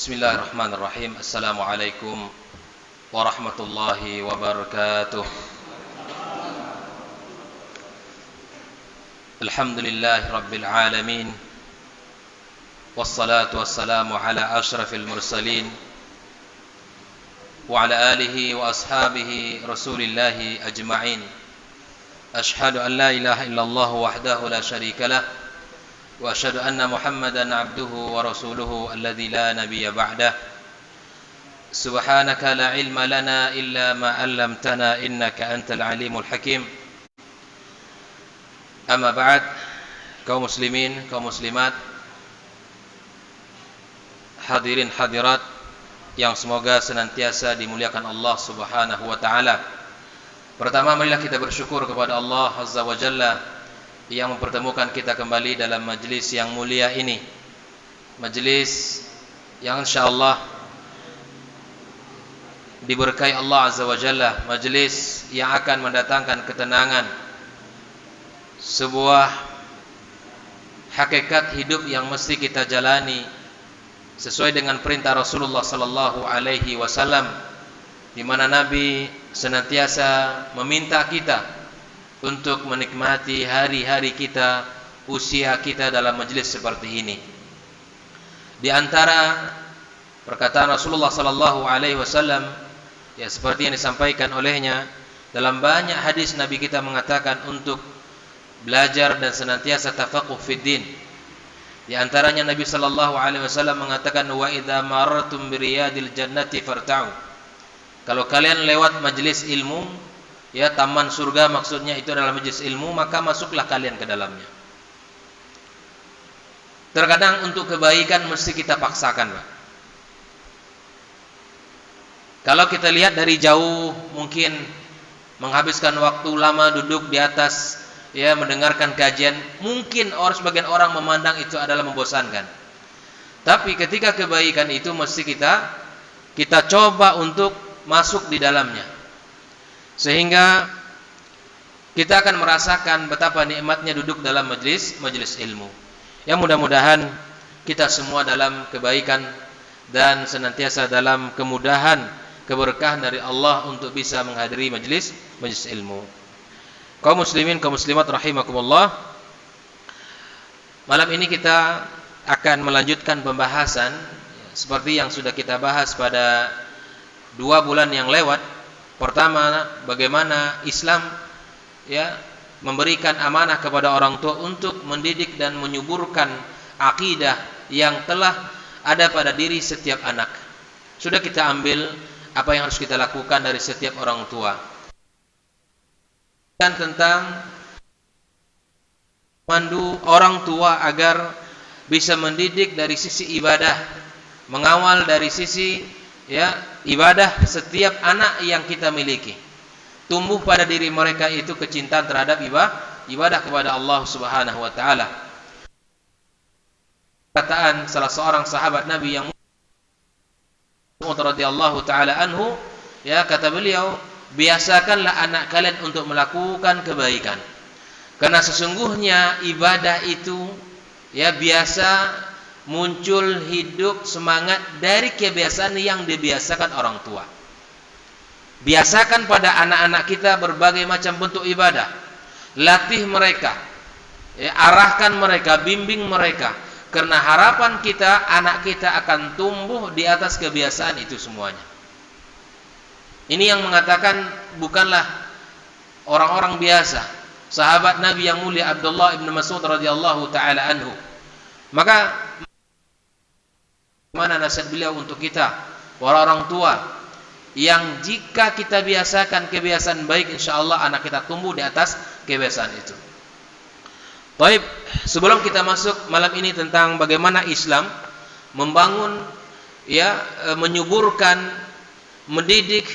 Bismillahirrahmanirrahim. Assalamualaikum warahmatullahi wabarakatuh. Alhamdulillahi rabbil alamin. Wassalatu wassalamu ala ashrafil mursalin wa ala alihi wa ashabihi rasulillahi ajma'in. Ashhadu an la ilaha illallah wahdahu la syarika lah wa asyhadu anna Muhammadan abduhu wa rasuluhu alladzi la nabiyya ba'dah. Subhanaka la ilma lana illa ma 'allamtana innaka antal alimul hakim. Amma ba'd, kaum muslimin, kaum muslimat, hadirin hadirat yang semoga senantiasa dimuliakan Allah Subhanahu wa taala. Pertama, marilah kita bersyukur kepada Allah Azza wa Jalla yang mempertemukan kita kembali dalam majlis yang mulia ini. Majlis yang insyaallah diberkahi Allah Azza wa Jalla, majlis yang akan mendatangkan ketenangan, sebuah hakikat hidup yang mesti kita jalani sesuai dengan perintah Rasulullah sallallahu alaihi wasallam, di mana Nabi senantiasa meminta kita untuk menikmati hari-hari kita, usia kita dalam majlis seperti ini. Di antara perkataan Rasulullah sallallahu alaihi wasallam, ya seperti yang disampaikan olehnya dalam banyak hadis, Nabi kita mengatakan untuk belajar dan senantiasa tafaqquh fid din. Di antaranya Nabi sallallahu alaihi wasallam mengatakan, wa idza marartum bi riyadil jannati farta'u. Kalau kalian lewat majlis ilmu, ya taman surga maksudnya itu adalah majlis ilmu, maka masuklah kalian ke dalamnya. Terkadang untuk kebaikan mesti kita paksakan, Pak. Kalau kita lihat dari jauh, mungkin menghabiskan waktu lama duduk di atas, ya mendengarkan kajian, mungkin sebagian orang memandang itu adalah membosankan. Tapi ketika kebaikan itu mesti kita coba untuk masuk di dalamnya, sehingga kita akan merasakan betapa nikmatnya duduk dalam majlis ilmu. Yang mudah-mudahan kita semua dalam kebaikan dan senantiasa dalam kemudahan, keberkahan dari Allah untuk bisa menghadiri majlis ilmu. Kaum muslimin, kaum muslimat rahimakumullah, malam ini kita akan melanjutkan pembahasan seperti yang sudah kita bahas pada 2 bulan yang lewat. Pertama, bagaimana Islam ya memberikan amanah kepada orang tua untuk mendidik dan menyuburkan akidah yang telah ada pada diri setiap anak. Sudah kita ambil apa yang harus kita lakukan dari setiap orang tua. Dan tentang mandu orang tua agar bisa mendidik dari sisi ibadah, mengawal dari sisi ya ibadah setiap anak yang kita miliki. Tumbuh pada diri mereka itu kecintaan terhadap ibadah kepada Allah Subhanahu wa taala. Perkataan salah seorang sahabat Nabi yang radhiyallahu taala anhu, ya kata beliau, biasakanlah anak kalian untuk melakukan kebaikan, karena sesungguhnya ibadah itu ya biasa muncul hidup semangat dari kebiasaan yang dibiasakan orang tua. Biasakan pada anak-anak kita berbagai macam bentuk ibadah. Latih mereka, ya, arahkan mereka, bimbing mereka, karena harapan kita anak kita akan tumbuh di atas kebiasaan itu semuanya. Ini yang mengatakan bukanlah orang-orang biasa, sahabat Nabi yang mulia Abdullah ibn Mas'ud radhiyallahu taala anhu. Maka mana nasihat beliau untuk kita, para orang tua, yang jika kita biasakan kebiasaan baik, insyaallah anak kita tumbuh di atas kebiasaan itu. Baik, sebelum kita masuk malam ini tentang bagaimana Islam membangun, ya menyuburkan, mendidik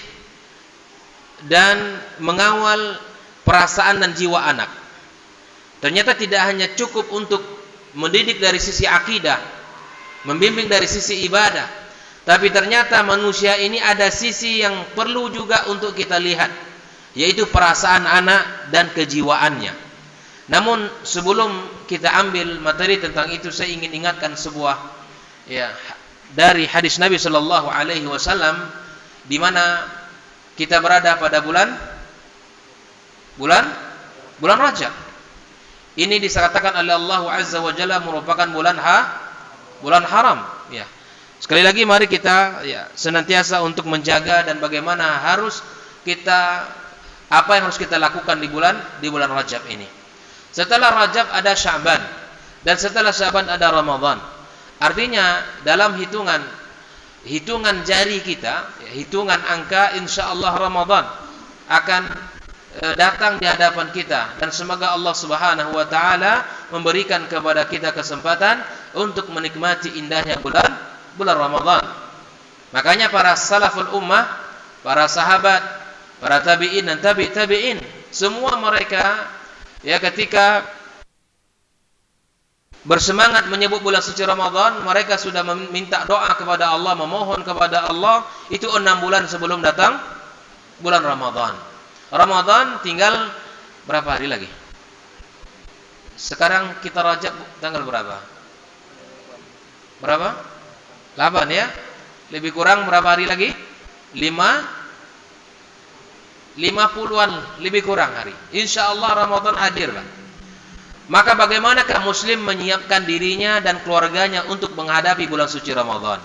dan mengawal perasaan dan jiwa anak. Ternyata tidak hanya cukup untuk mendidik dari sisi akidah, membimbing dari sisi ibadah, tapi ternyata manusia ini ada sisi yang perlu juga untuk kita lihat, yaitu perasaan anak dan kejiwaannya. Namun sebelum kita ambil materi tentang itu, saya ingin ingatkan sebuah dari hadis Nabi sallallahu alaihi wasallam di mana kita berada pada bulan Rajab. Ini disatakan oleh Allah Azza wa Jalla merupakan bulan haram, ya. Sekali lagi mari kita senantiasa untuk menjaga dan bagaimana apa yang harus kita lakukan di bulan Rajab ini. Setelah Rajab ada Sya'ban, dan setelah Sya'ban ada Ramadan. Artinya dalam hitungan jari kita, hitungan angka, insyaallah Ramadan akan datang di hadapan kita, dan semoga Allah Subhanahu wa taala memberikan kepada kita kesempatan untuk menikmati indahnya bulan Ramadan. Makanya para salaful ummah, para sahabat, para tabi'in dan tabi'in, semua mereka ketika bersemangat menyebut bulan suci Ramadan, mereka sudah meminta doa kepada Allah, memohon kepada Allah, itu 6 bulan sebelum datang bulan Ramadan. Ramadan tinggal berapa hari lagi? Sekarang kita Rajab tanggal berapa? 8 ya? Lebih kurang berapa hari lagi? 50-an lebih kurang hari. Insyaallah Ramadan hadir, Pak. Maka bagaimanakah muslim menyiapkan dirinya dan keluarganya untuk menghadapi bulan suci Ramadan?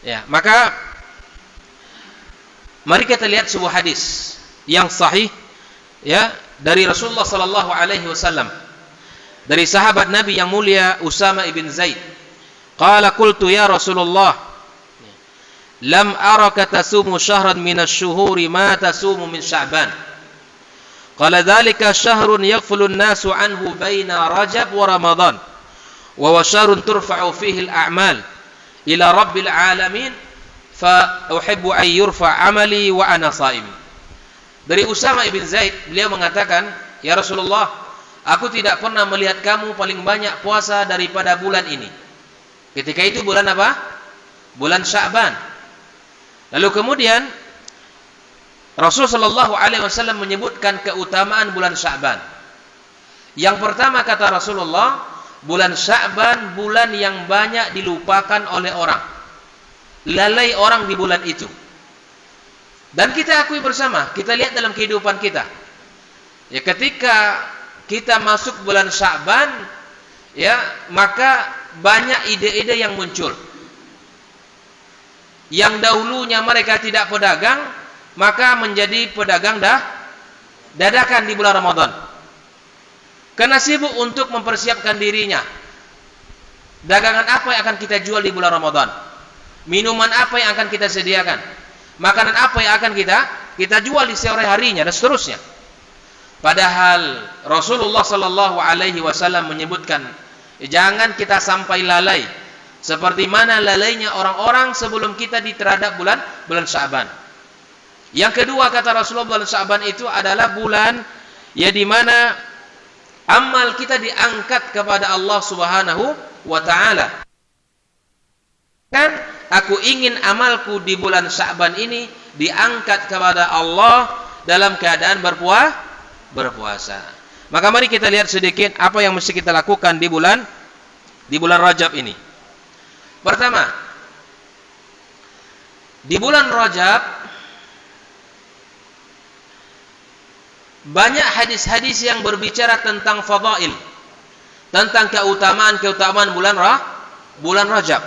Ya, maka mari kita lihat sebuah hadis yang sahih dari Rasulullah sallallahu alaihi wasallam, dari sahabat Nabi yang mulia Usama ibn Zaid. Qala qultu ya Rasulullah, lam araka tasumu syahran minasy-syuhuri ma tasumu min Sya'ban. Qala dzalika syahrun yaghfulu an-nasu anhu baina Rajab wa Ramadan. Wa huwa syahrun turfa'u fihi al-a'mal ila rabbil alamin fa uhibbu an yurfa' amali wa ana sha'im. Dari Usama ibn Zaid, beliau mengatakan, ya Rasulullah, aku tidak pernah melihat kamu paling banyak puasa daripada bulan ini. Ketika itu bulan apa? Bulan Sya'ban. Lalu kemudian Rasul sallallahu alaihi wasallam menyebutkan keutamaan bulan Sya'ban. Yang pertama kata Rasulullah, bulan Sya'ban bulan yang banyak dilupakan oleh orang. Lalai orang di bulan itu. Dan kita akui bersama, kita lihat dalam kehidupan kita. Ya, ketika kita masuk bulan Sya'ban, maka banyak ide-ide yang muncul. Yang dahulunya mereka tidak pedagang, maka menjadi pedagang dadakan di bulan Ramadan. Karena sibuk untuk mempersiapkan dirinya. Dagangan apa yang akan kita jual di bulan Ramadan? Minuman apa yang akan kita sediakan? Makanan apa yang akan kita jual di sore harinya dan seterusnya. Padahal Rasulullah sallallahu alaihi wasallam menyebutkan, jangan kita sampai lalai seperti mana lalainya orang-orang sebelum kita terhadap bulan Sya'ban. Yang kedua kata Rasulullah, bulan Sya'ban itu adalah bulan di mana amal kita diangkat kepada Allah Subhanahu wa taala. Kan aku ingin amalku di bulan Sya'ban ini diangkat kepada Allah dalam keadaan berpuasa. Maka mari kita lihat sedikit apa yang mesti kita lakukan di bulan Rajab ini. Pertama, di bulan Rajab banyak hadis-hadis yang berbicara tentang fadail, tentang keutamaan bulan Rajab.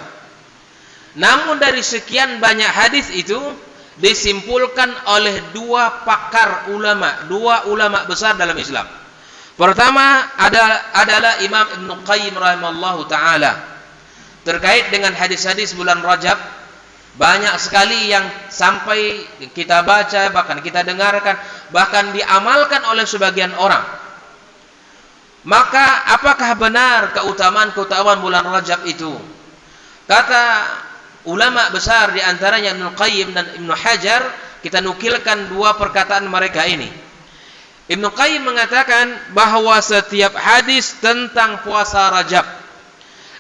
Namun dari sekian banyak hadis itu disimpulkan oleh dua ulama besar dalam Islam. Pertama adalah Imam Ibnu Qayyim rahimahullahu taala. Terkait dengan hadis-hadis bulan Rajab, banyak sekali yang sampai kita baca, bahkan kita dengarkan, bahkan diamalkan oleh sebagian orang. Maka apakah benar keutamaan bulan Rajab itu? Kata ulama besar di antaranya Ibnu Qayyim dan Ibnu Hajar, kita nukilkan dua perkataan mereka ini. Ibnu Qayyim mengatakan bahwa setiap hadis tentang puasa Rajab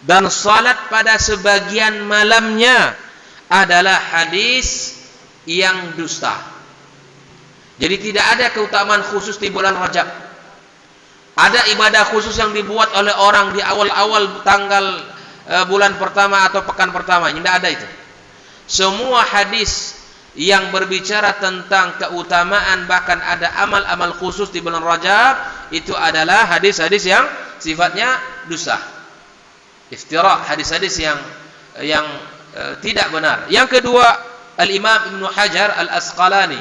dan salat pada sebagian malamnya adalah hadis yang dusta. Jadi tidak ada keutamaan khusus di bulan Rajab. Ada ibadah khusus yang dibuat oleh orang di awal-awal tanggal bulan pertama atau pekan pertama, tidak ada itu. Semua hadis yang berbicara tentang keutamaan, bahkan ada amal-amal khusus di bulan Rajab, itu adalah hadis-hadis yang sifatnya dusta, iftira, hadis-hadis yang tidak benar. Yang kedua, Al-Imam Ibnu Hajar Al-Asqalani,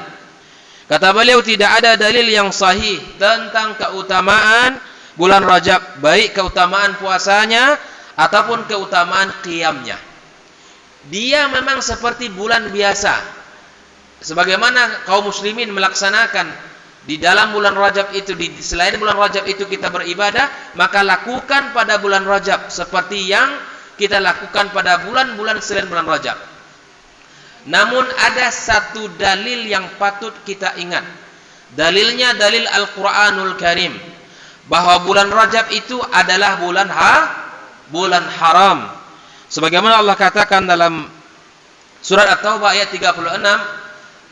kata beliau tidak ada dalil yang sahih tentang keutamaan bulan Rajab, baik keutamaan puasanya ataupun keutamaan qiyamnya. Dia memang seperti bulan biasa, sebagaimana kaum muslimin melaksanakan di dalam bulan Rajab itu, selain bulan Rajab itu kita beribadah, maka lakukan pada bulan Rajab seperti yang kita lakukan pada bulan-bulan selain bulan Rajab. Namun ada satu dalil yang patut kita ingat. Dalilnya dalil Al-Quranul Karim, bahwa bulan Rajab itu adalah bulan haram. Sebagaimana Allah katakan dalam surat At-Taubah ayat 36,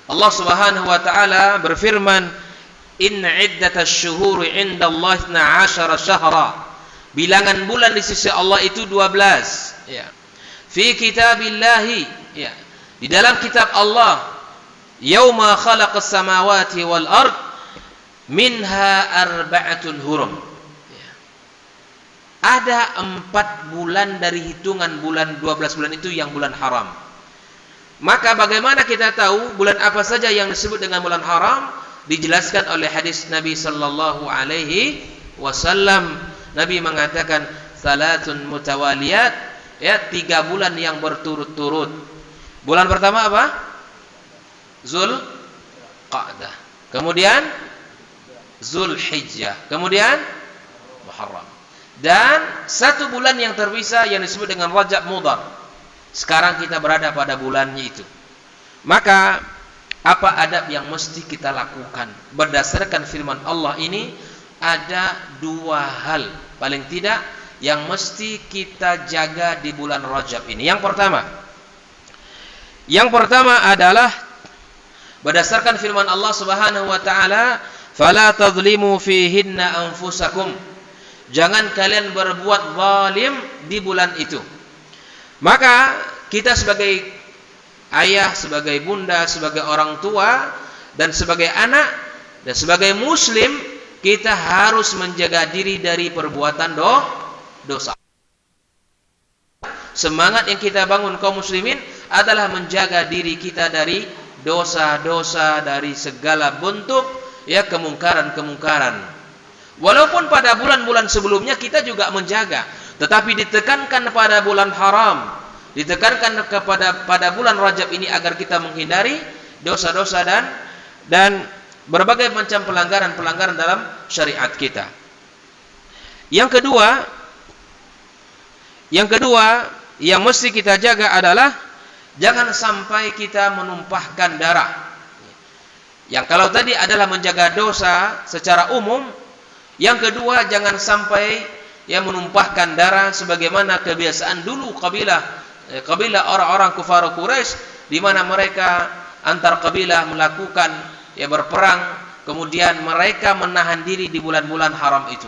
Allah Subhanahu wa taala berfirman, "Inna iddatasy syuhuri 'indallahi 12 syahra." Bilangan bulan di sisi Allah itu 12. Ya. Fi kitabillahi, ya. Di dalam kitab Allah, yauma khalaqas samawati wal ard minha arba'atun hurum. Ya. Ada 4 bulan dari hitungan bulan 12 bulan itu yang bulan haram. Maka bagaimana kita tahu bulan apa saja yang disebut dengan bulan haram? Dijelaskan oleh hadis Nabi sallallahu alaihi wasallam. Nabi mengatakan salatun mutawaliyat, ya, 3 bulan yang berturut-turut. Bulan pertama apa? Zulqa'dah. Kemudian Zulhijjah. Kemudian Muharram. Dan 1 bulan yang terpisah yang disebut dengan Rajab Mudhar. Sekarang kita berada pada bulannya itu. Maka apa adab yang mesti kita lakukan? Berdasarkan firman Allah ini, ada 2 hal paling tidak yang mesti kita jaga di bulan Rajab ini. Yang pertama adalah berdasarkan firman Allah Subhanahu wa taala, "Fala tadhlimu fihinna anfusakum." Jangan kalian berbuat zalim di bulan itu. Maka kita sebagai ayah, sebagai bunda, sebagai orang tua, dan sebagai anak, dan sebagai muslim, kita harus menjaga diri dari perbuatan dosa. Semangat yang kita bangun kaum muslimin adalah menjaga diri kita dari dosa-dosa, dari segala bentuk ya kemungkaran-kemungkaran. Walaupun pada bulan-bulan sebelumnya kita juga menjaga, tetapi ditekankan pada bulan haram, ditekankan pada bulan Rajab ini agar kita menghindari dosa-dosa dan berbagai macam pelanggaran-pelanggaran dalam syariat kita. Yang kedua yang mesti kita jaga adalah jangan sampai kita menumpahkan darah. Yang kalau tadi adalah menjaga dosa secara umum, yang kedua jangan sampai menumpahkan darah sebagaimana kebiasaan dulu kabilah orang-orang kufar Quraisy, di mana mereka antar kabilah melakukan berperang, kemudian mereka menahan diri di bulan-bulan haram itu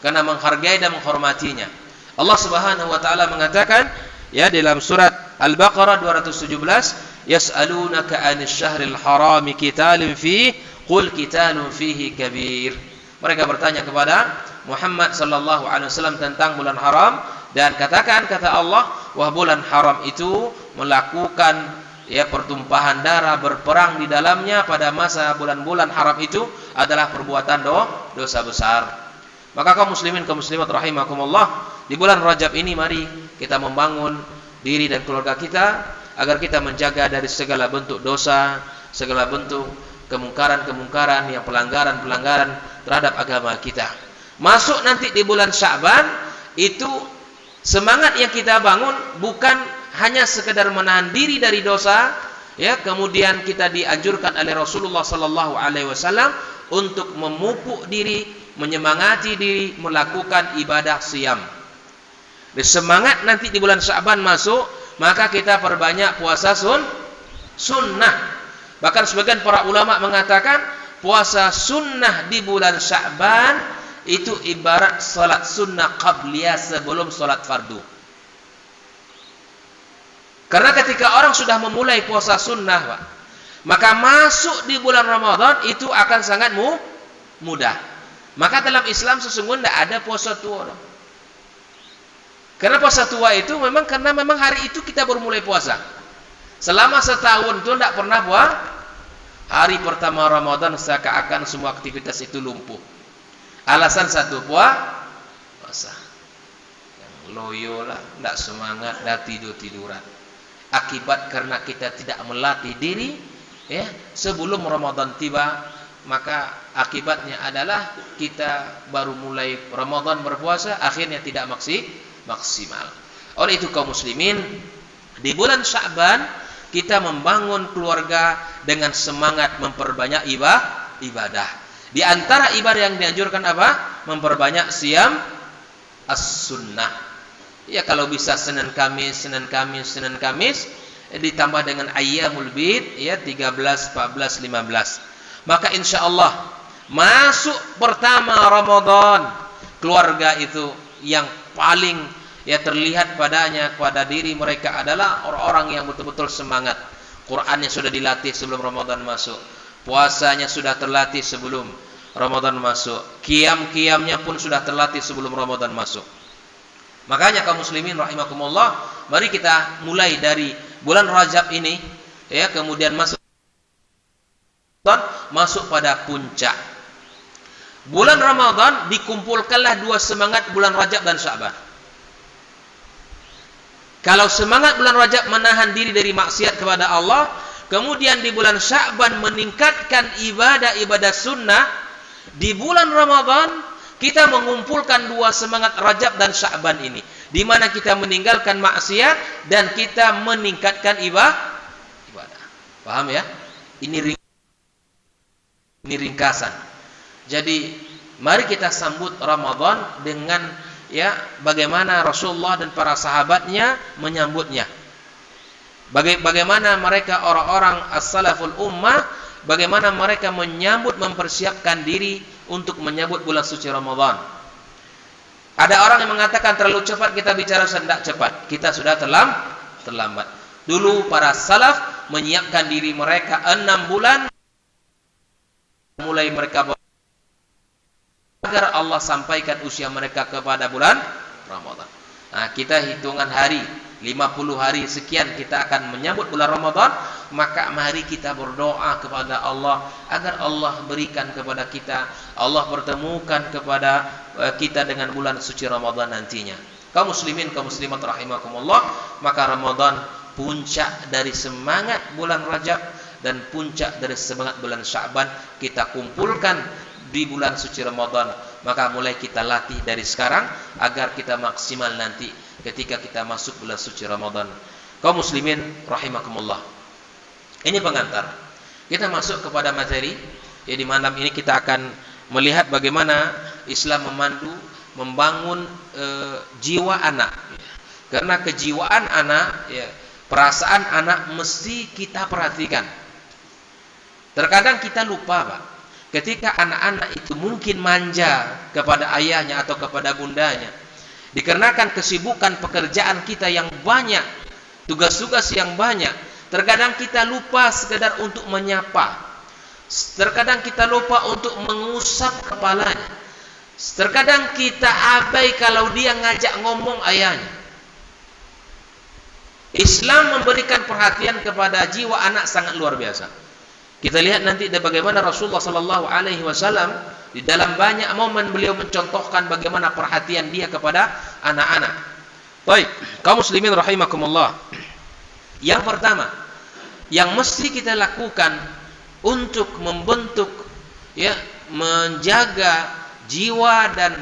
karena menghargai dan menghormatinya. Allah Subhanahu wa taala mengatakan dalam surat Al-Baqarah 217, "Yas'alunaka 'anil syahril harami qitalin fihi qul qitalun fihi kabir." Mereka bertanya kepada Muhammad sallallahu alaihi wasallam tentang bulan haram, dan kata Allah, wah bulan haram itu melakukan pertumpahan darah, berperang di dalamnya pada masa bulan-bulan haram itu adalah perbuatan dosa besar. Maka kaum muslimin kaum muslimat rahimakumullah, di bulan Rajab ini mari kita membangun diri dan keluarga kita agar kita menjaga dari segala bentuk dosa, segala bentuk kemungkaran-kemungkaran, pelanggaran-pelanggaran terhadap agama kita. Masuk nanti di bulan Sya'ban itu semangat yang kita bangun bukan hanya sekedar menahan diri dari dosa, kemudian kita dianjurkan oleh Rasulullah sallallahu alaihi wasallam untuk memupuk diri, menyemangati diri melakukan ibadah siyam. Semangat nanti di bulan Sya'ban masuk, maka kita perbanyak puasa sunnah. Bahkan sebagian para ulama mengatakan puasa sunnah di bulan Sya'ban itu ibarat salat sunnah qabliyah sebelum salat fardu. Karena ketika orang sudah memulai puasa sunnah, Pak, maka masuk di bulan Ramadan itu akan sangat mudah. Maka dalam Islam sesungguhnya tidak ada puasa tua. Karena puasa tua itu karena memang hari itu kita baru mulai puasa. Selama setahun itu tidak pernah puasa. Hari pertama Ramadan seakan-akan semua aktivitas itu lumpuh. Alasan satu, puasa. Yang loyo lah, tidak semangat, dan tidur-tiduran. Akibat karena kita tidak melatih diri, ya, sebelum Ramadan tiba, maka akibatnya adalah kita baru mulai Ramadan berpuasa, akhirnya tidak maksimal. Oleh itu kaum muslimin, di bulan Sya'ban kita membangun keluarga dengan semangat memperbanyak ibadah. Di antara ibadah yang dianjurkan apa? Memperbanyak siyam as-sunnah. Ya, kalau bisa Senin Kamis, ditambah dengan ayyamul bid, ya, 13, 14, 15. Maka insya Allah masuk pertama Ramadan, keluarga itu yang paling terlihat pada diri mereka adalah orang-orang yang betul-betul semangat. Qurannya sudah dilatih sebelum Ramadan masuk, puasanya sudah terlatih sebelum Ramadan masuk, qiyam-qiyamnya pun sudah terlatih sebelum Ramadan masuk. Makanya kaum muslimin rahimakumullah, mari kita mulai dari bulan Rajab ini, ya, kemudian masuk pada puncak. Bulan Ramadan dikumpulkanlah dua semangat, bulan Rajab dan Sya'ban. Kalau semangat bulan Rajab menahan diri dari maksiat kepada Allah, kemudian di bulan Sya'ban meningkatkan ibadah sunnah, di bulan Ramadan kita mengumpulkan dua semangat Rajab dan Sya'ban ini, di mana kita meninggalkan maksiat dan kita meningkatkan ibadah. Paham ya? Ini ringkasan. Jadi mari kita sambut Ramadan dengan, ya, bagaimana Rasulullah dan para sahabatnya menyambutnya. Bagaimana mereka orang-orang as-salaful ummah, bagaimana mereka menyambut, mempersiapkan diri untuk menyambut bulan suci Ramadan. Ada orang yang mengatakan terlalu cepat kita bicara, tidak cepat. Kita sudah terlambat. Dulu para salaf menyiapkan diri mereka 6 bulan mulai mereka agar Allah sampaikan usia mereka kepada bulan Ramadan. Nah, kita hitungan hari 50 hari sekian kita akan menyambut bulan Ramadan, maka mari kita berdoa kepada Allah agar Allah berikan kepada kita, Allah pertemukan kepada kita dengan bulan suci Ramadan nantinya. Kaum muslimin, kaum muslimat rahimakumullah, maka Ramadan puncak dari semangat bulan Rajab dan puncak dari semangat bulan Sya'ban kita kumpulkan di bulan suci Ramadan. Maka mulai kita latih dari sekarang agar kita maksimal nanti ketika kita masuk bulan suci Ramadan. Kaum muslimin rahimakumullah, ini pengantar. Kita masuk kepada materi. Ya, di malam ini kita akan melihat bagaimana Islam memandu membangun jiwa anak. Karena kejiwaan anak, ya, perasaan anak mesti kita perhatikan. Terkadang kita lupa, Pak, ketika anak-anak itu mungkin manja kepada ayahnya atau kepada bundanya, dikarenakan kesibukan pekerjaan kita yang banyak, tugas-tugas yang banyak, terkadang kita lupa sekedar untuk menyapa, terkadang kita lupa untuk mengusap kepalanya, terkadang kita abai kalau dia ngajak ngomong ayahnya. Islam memberikan perhatian kepada jiwa anak sangat luar biasa. Kita lihat nanti bagaimana Rasulullah sallallahu alaihi wasallam di dalam banyak momen beliau mencontohkan bagaimana perhatian dia kepada anak-anak. Baik, kaum muslimin rahimakumullah. Yang pertama yang mesti kita lakukan untuk membentuk, ya, menjaga jiwa dan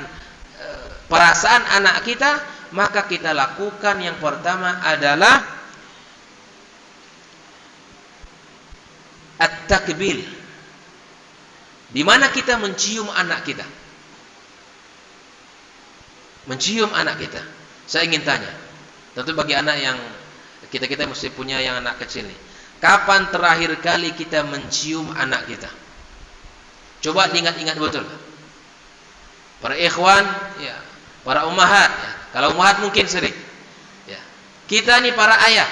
perasaan anak kita, maka kita lakukan yang pertama adalah at-takbil, di mana kita mencium anak kita. Mencium anak kita. Saya ingin tanya, tentu bagi anak yang kita mesti punya yang anak kecil nih, kapan terakhir kali kita mencium anak kita? Coba diingat-ingat betul. Para ikhwan, ya, para ummahat, ya. Kalau ummahat mungkin sering. Ya. Kita nih para ayah,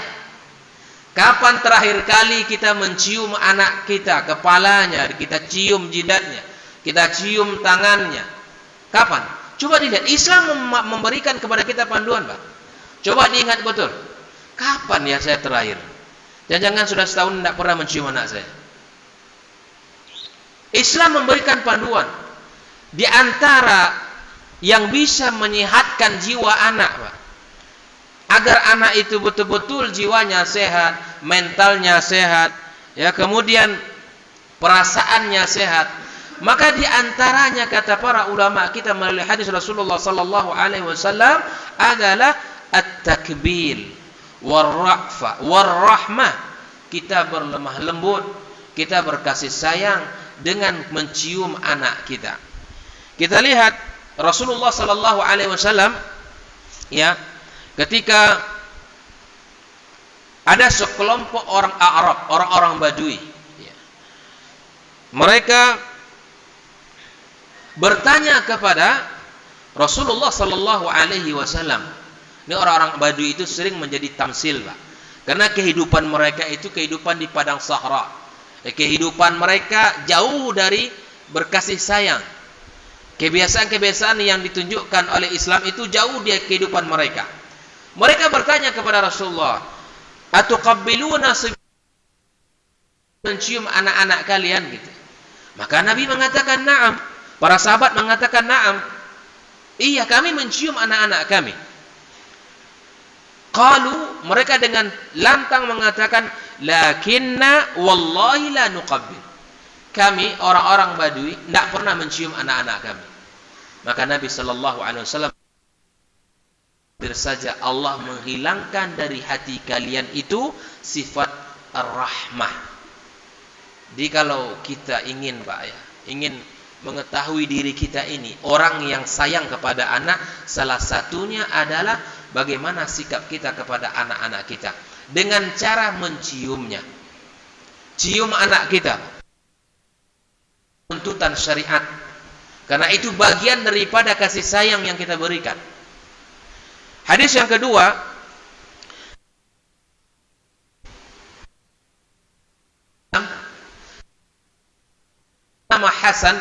Kapan terakhir kali kita mencium anak kita, kepalanya, kita cium jidatnya, kita cium tangannya? Kapan? Coba dilihat. Islam memberikan kepada kita panduan, Pak. Coba diingat betul. Kapan ya saya terakhir? Jangan-jangan sudah setahun tidak pernah mencium anak saya. Islam memberikan panduan. Di antara yang bisa menyehatkan jiwa anak, Pak, agar anak itu betul-betul jiwanya sehat, mentalnya sehat, ya, kemudian perasaannya sehat, maka di antaranya kata para ulama kita melalui hadis Rasulullah sallallahu alaihi wasallam adalah at-takbil war-ra'fa war-rahmah. Kita berlemah lembut, kita berkasih sayang dengan mencium anak kita. Kita lihat Rasulullah sallallahu alaihi wasallam, ya, ketika ada sekelompok orang Arab, orang-orang Badui, ya, mereka bertanya kepada Rasulullah sallallahu alaihi wasallam. Ini orang-orang Badui itu sering menjadi tamsil, Pak. Karena kehidupan mereka itu kehidupan di padang sahara. Kehidupan mereka jauh dari berkasih sayang. Kebiasaan-kebiasaan yang ditunjukkan oleh Islam itu jauh dari kehidupan mereka. Mereka bertanya kepada Rasulullah, "Atuqabbiluna mencium anak-anak kalian?" gitu. Maka Nabi mengatakan na'am. Para sahabat mengatakan na'am. Iya, kami mencium anak-anak kami. Qalu, mereka dengan lantang mengatakan, "Lakinna wallahi la nuqabbil." Kami orang-orang Badui tidak pernah mencium anak-anak kami. Maka Nabi sallallahu alaihi wasallam bersaja, Allah menghilangkan dari hati kalian itu sifat ar-rahmah. Jadi kalau kita ingin, Pak, ya, ingin mengetahui diri kita ini orang yang sayang kepada anak, salah satunya adalah bagaimana sikap kita kepada anak-anak kita dengan cara menciumnya. Cium anak kita, tuntutan syariat, karena itu bagian daripada kasih sayang yang kita berikan. Hadis yang kedua, nama Hasan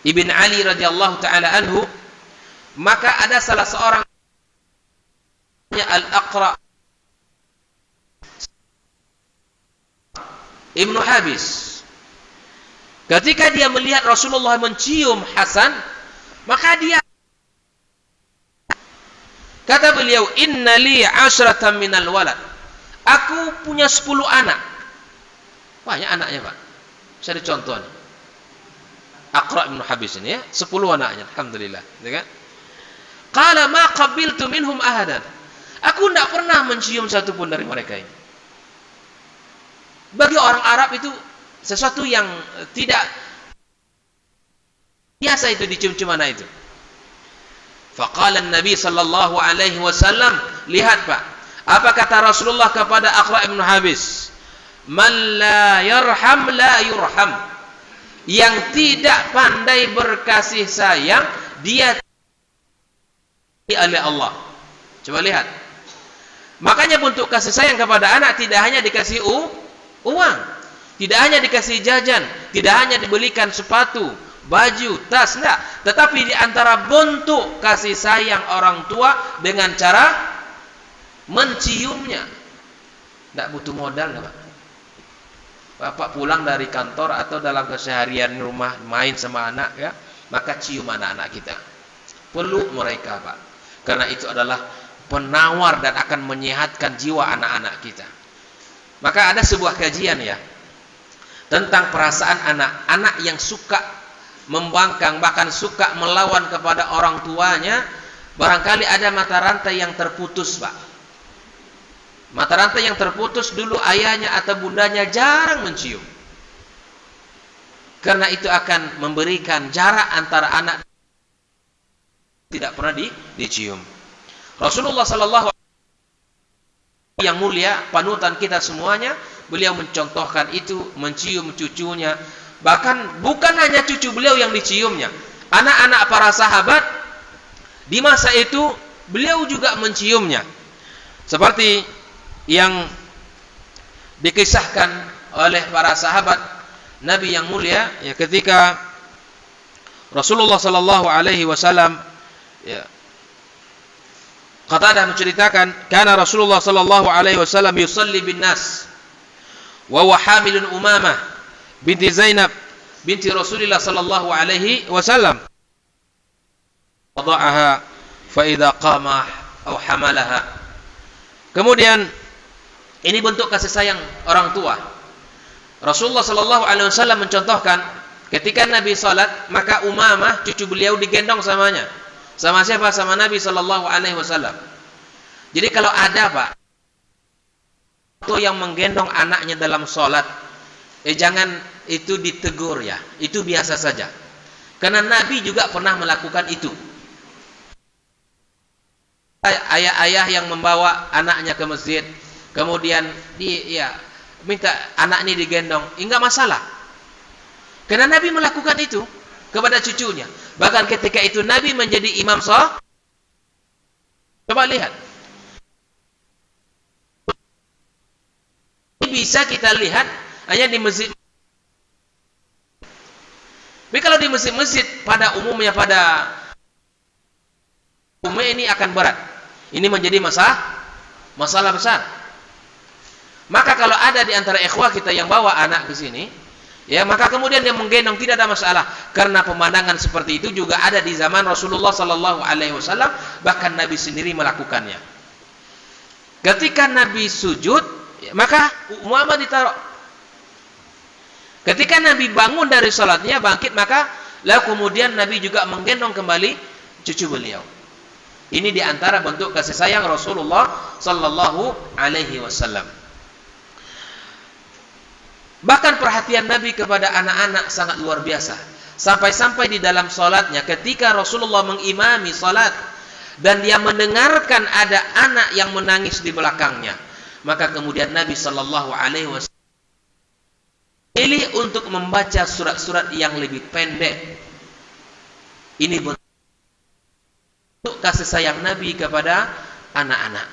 ibn Ali radhiyallahu taala anhu, maka ada salah seorang Al-Aqra Ibnu Habis. Ketika dia melihat Rasulullah mencium Hasan, maka dia kata beliau, "Inna li 'ashratan minal walad." Aku punya 10 anak. Banyak anaknya, Pak. Saya ada contoh nih. Aqra Ibnu Habis ini, ya, 10 anaknya, alhamdulillah, ya kan? Qala ma qabiltu minhum ahadan. Aku tidak pernah mencium satu pun dari mereka ini. Bagi orang Arab itu sesuatu yang tidak biasa itu dicium-cium anak itu. Faqala Nabi sallallahu alaihi wasallam, lihat, Pak, apa kata Rasulullah kepada Aqra Ibnu Habis? Man la yarham la yurham. Yang tidak pandai berkasih sayang, dia oleh Allah. Coba lihat. Makanya untuk kasih sayang kepada anak tidak hanya dikasih uang, tidak hanya dikasih jajan, tidak hanya dibelikan sepatu, baju, tas, enggak. Tetapi di antara bentuk kasih sayang orang tua dengan cara menciumnya. Enggak butuh modal, Pak. Bapak pulang dari kantor atau dalam keseharian rumah main sama anak, ya, maka cium anak-anak kita. Peluk mereka, Pak. Karena itu adalah penawar dan akan menyehatkan jiwa anak-anak kita. Maka ada sebuah kajian, ya, tentang perasaan anak-anak yang suka membangkang, bahkan suka melawan kepada orang tuanya. Barangkali ada mata rantai yang terputus, Pak. Mata rantai yang terputus, dulu ayahnya atau bundanya jarang mencium. Karena itu akan memberikan jarak antara anak tidak pernah dicium. Rasulullah sallallahu alaihi wasallam yang mulia, panutan kita semuanya, beliau mencontohkan itu, mencium cucunya. Bahkan bukan hanya cucu beliau yang diciumnya, anak-anak para sahabat di masa itu beliau juga menciumnya. Seperti yang Dikisahkan oleh para sahabat Nabi yang mulia, ya, ketika Rasulullah sallallahu alaihi wasallam, ya, Qatadah menceritakan, kana Rasulullah sallallahu alaihi wasallam yusalli bin nas wa huwa hamilun Umamah binti Zainab binti Rasulillah sallallahu alaihi wasallam. Wada'aha fa idza qama aw hamalaha. Kemudian ini bentuk kasih sayang orang tua. Rasulullah sallallahu alaihi wasallam mencontohkan ketika Nabi salat, maka Umamah cucu beliau digendong samanya. Sama siapa? Sama Nabi sallallahu alaihi wasallam. Jadi kalau ada, Pak, itu yang menggendong anaknya dalam salat, jangan itu ditegur, ya. Itu biasa saja. Karena Nabi juga pernah melakukan itu. Ayah-ayah yang membawa anaknya ke masjid, kemudian minta anak ini digendong, enggak masalah. Karena Nabi melakukan itu kepada cucunya. Bahkan ketika itu Nabi menjadi imam salat. Coba lihat. Ini bisa kita lihat hanya di masjid. Tapi kalau di masjid-masjid pada umumnya, ini akan berat. Ini menjadi masalah besar. Maka kalau ada di antara ikhwah kita yang bawa anak ke sini, ya, maka kemudian dia menggendong, tidak ada masalah. Karena pemandangan seperti itu juga ada di zaman Rasulullah sallallahu alaihi wasallam, bahkan Nabi sendiri melakukannya. Ketika Nabi sujud, maka Umamah ditaruh. Ketika Nabi bangun dari salatnya, bangkit, maka lalu kemudian Nabi juga menggendong kembali cucu beliau. Ini diantara bentuk kasih sayang Rasulullah sallallahu alaihi wasallam. Bahkan perhatian Nabi kepada anak-anak sangat luar biasa. Sampai-sampai di dalam salatnya, ketika Rasulullah mengimami salat dan dia mendengarkan ada anak yang menangis di belakangnya, maka kemudian Nabi sallallahu alaihi wasallam pilih untuk membaca surat-surat yang lebih pendek. Ini bentuk kasih sayang Nabi kepada anak-anak.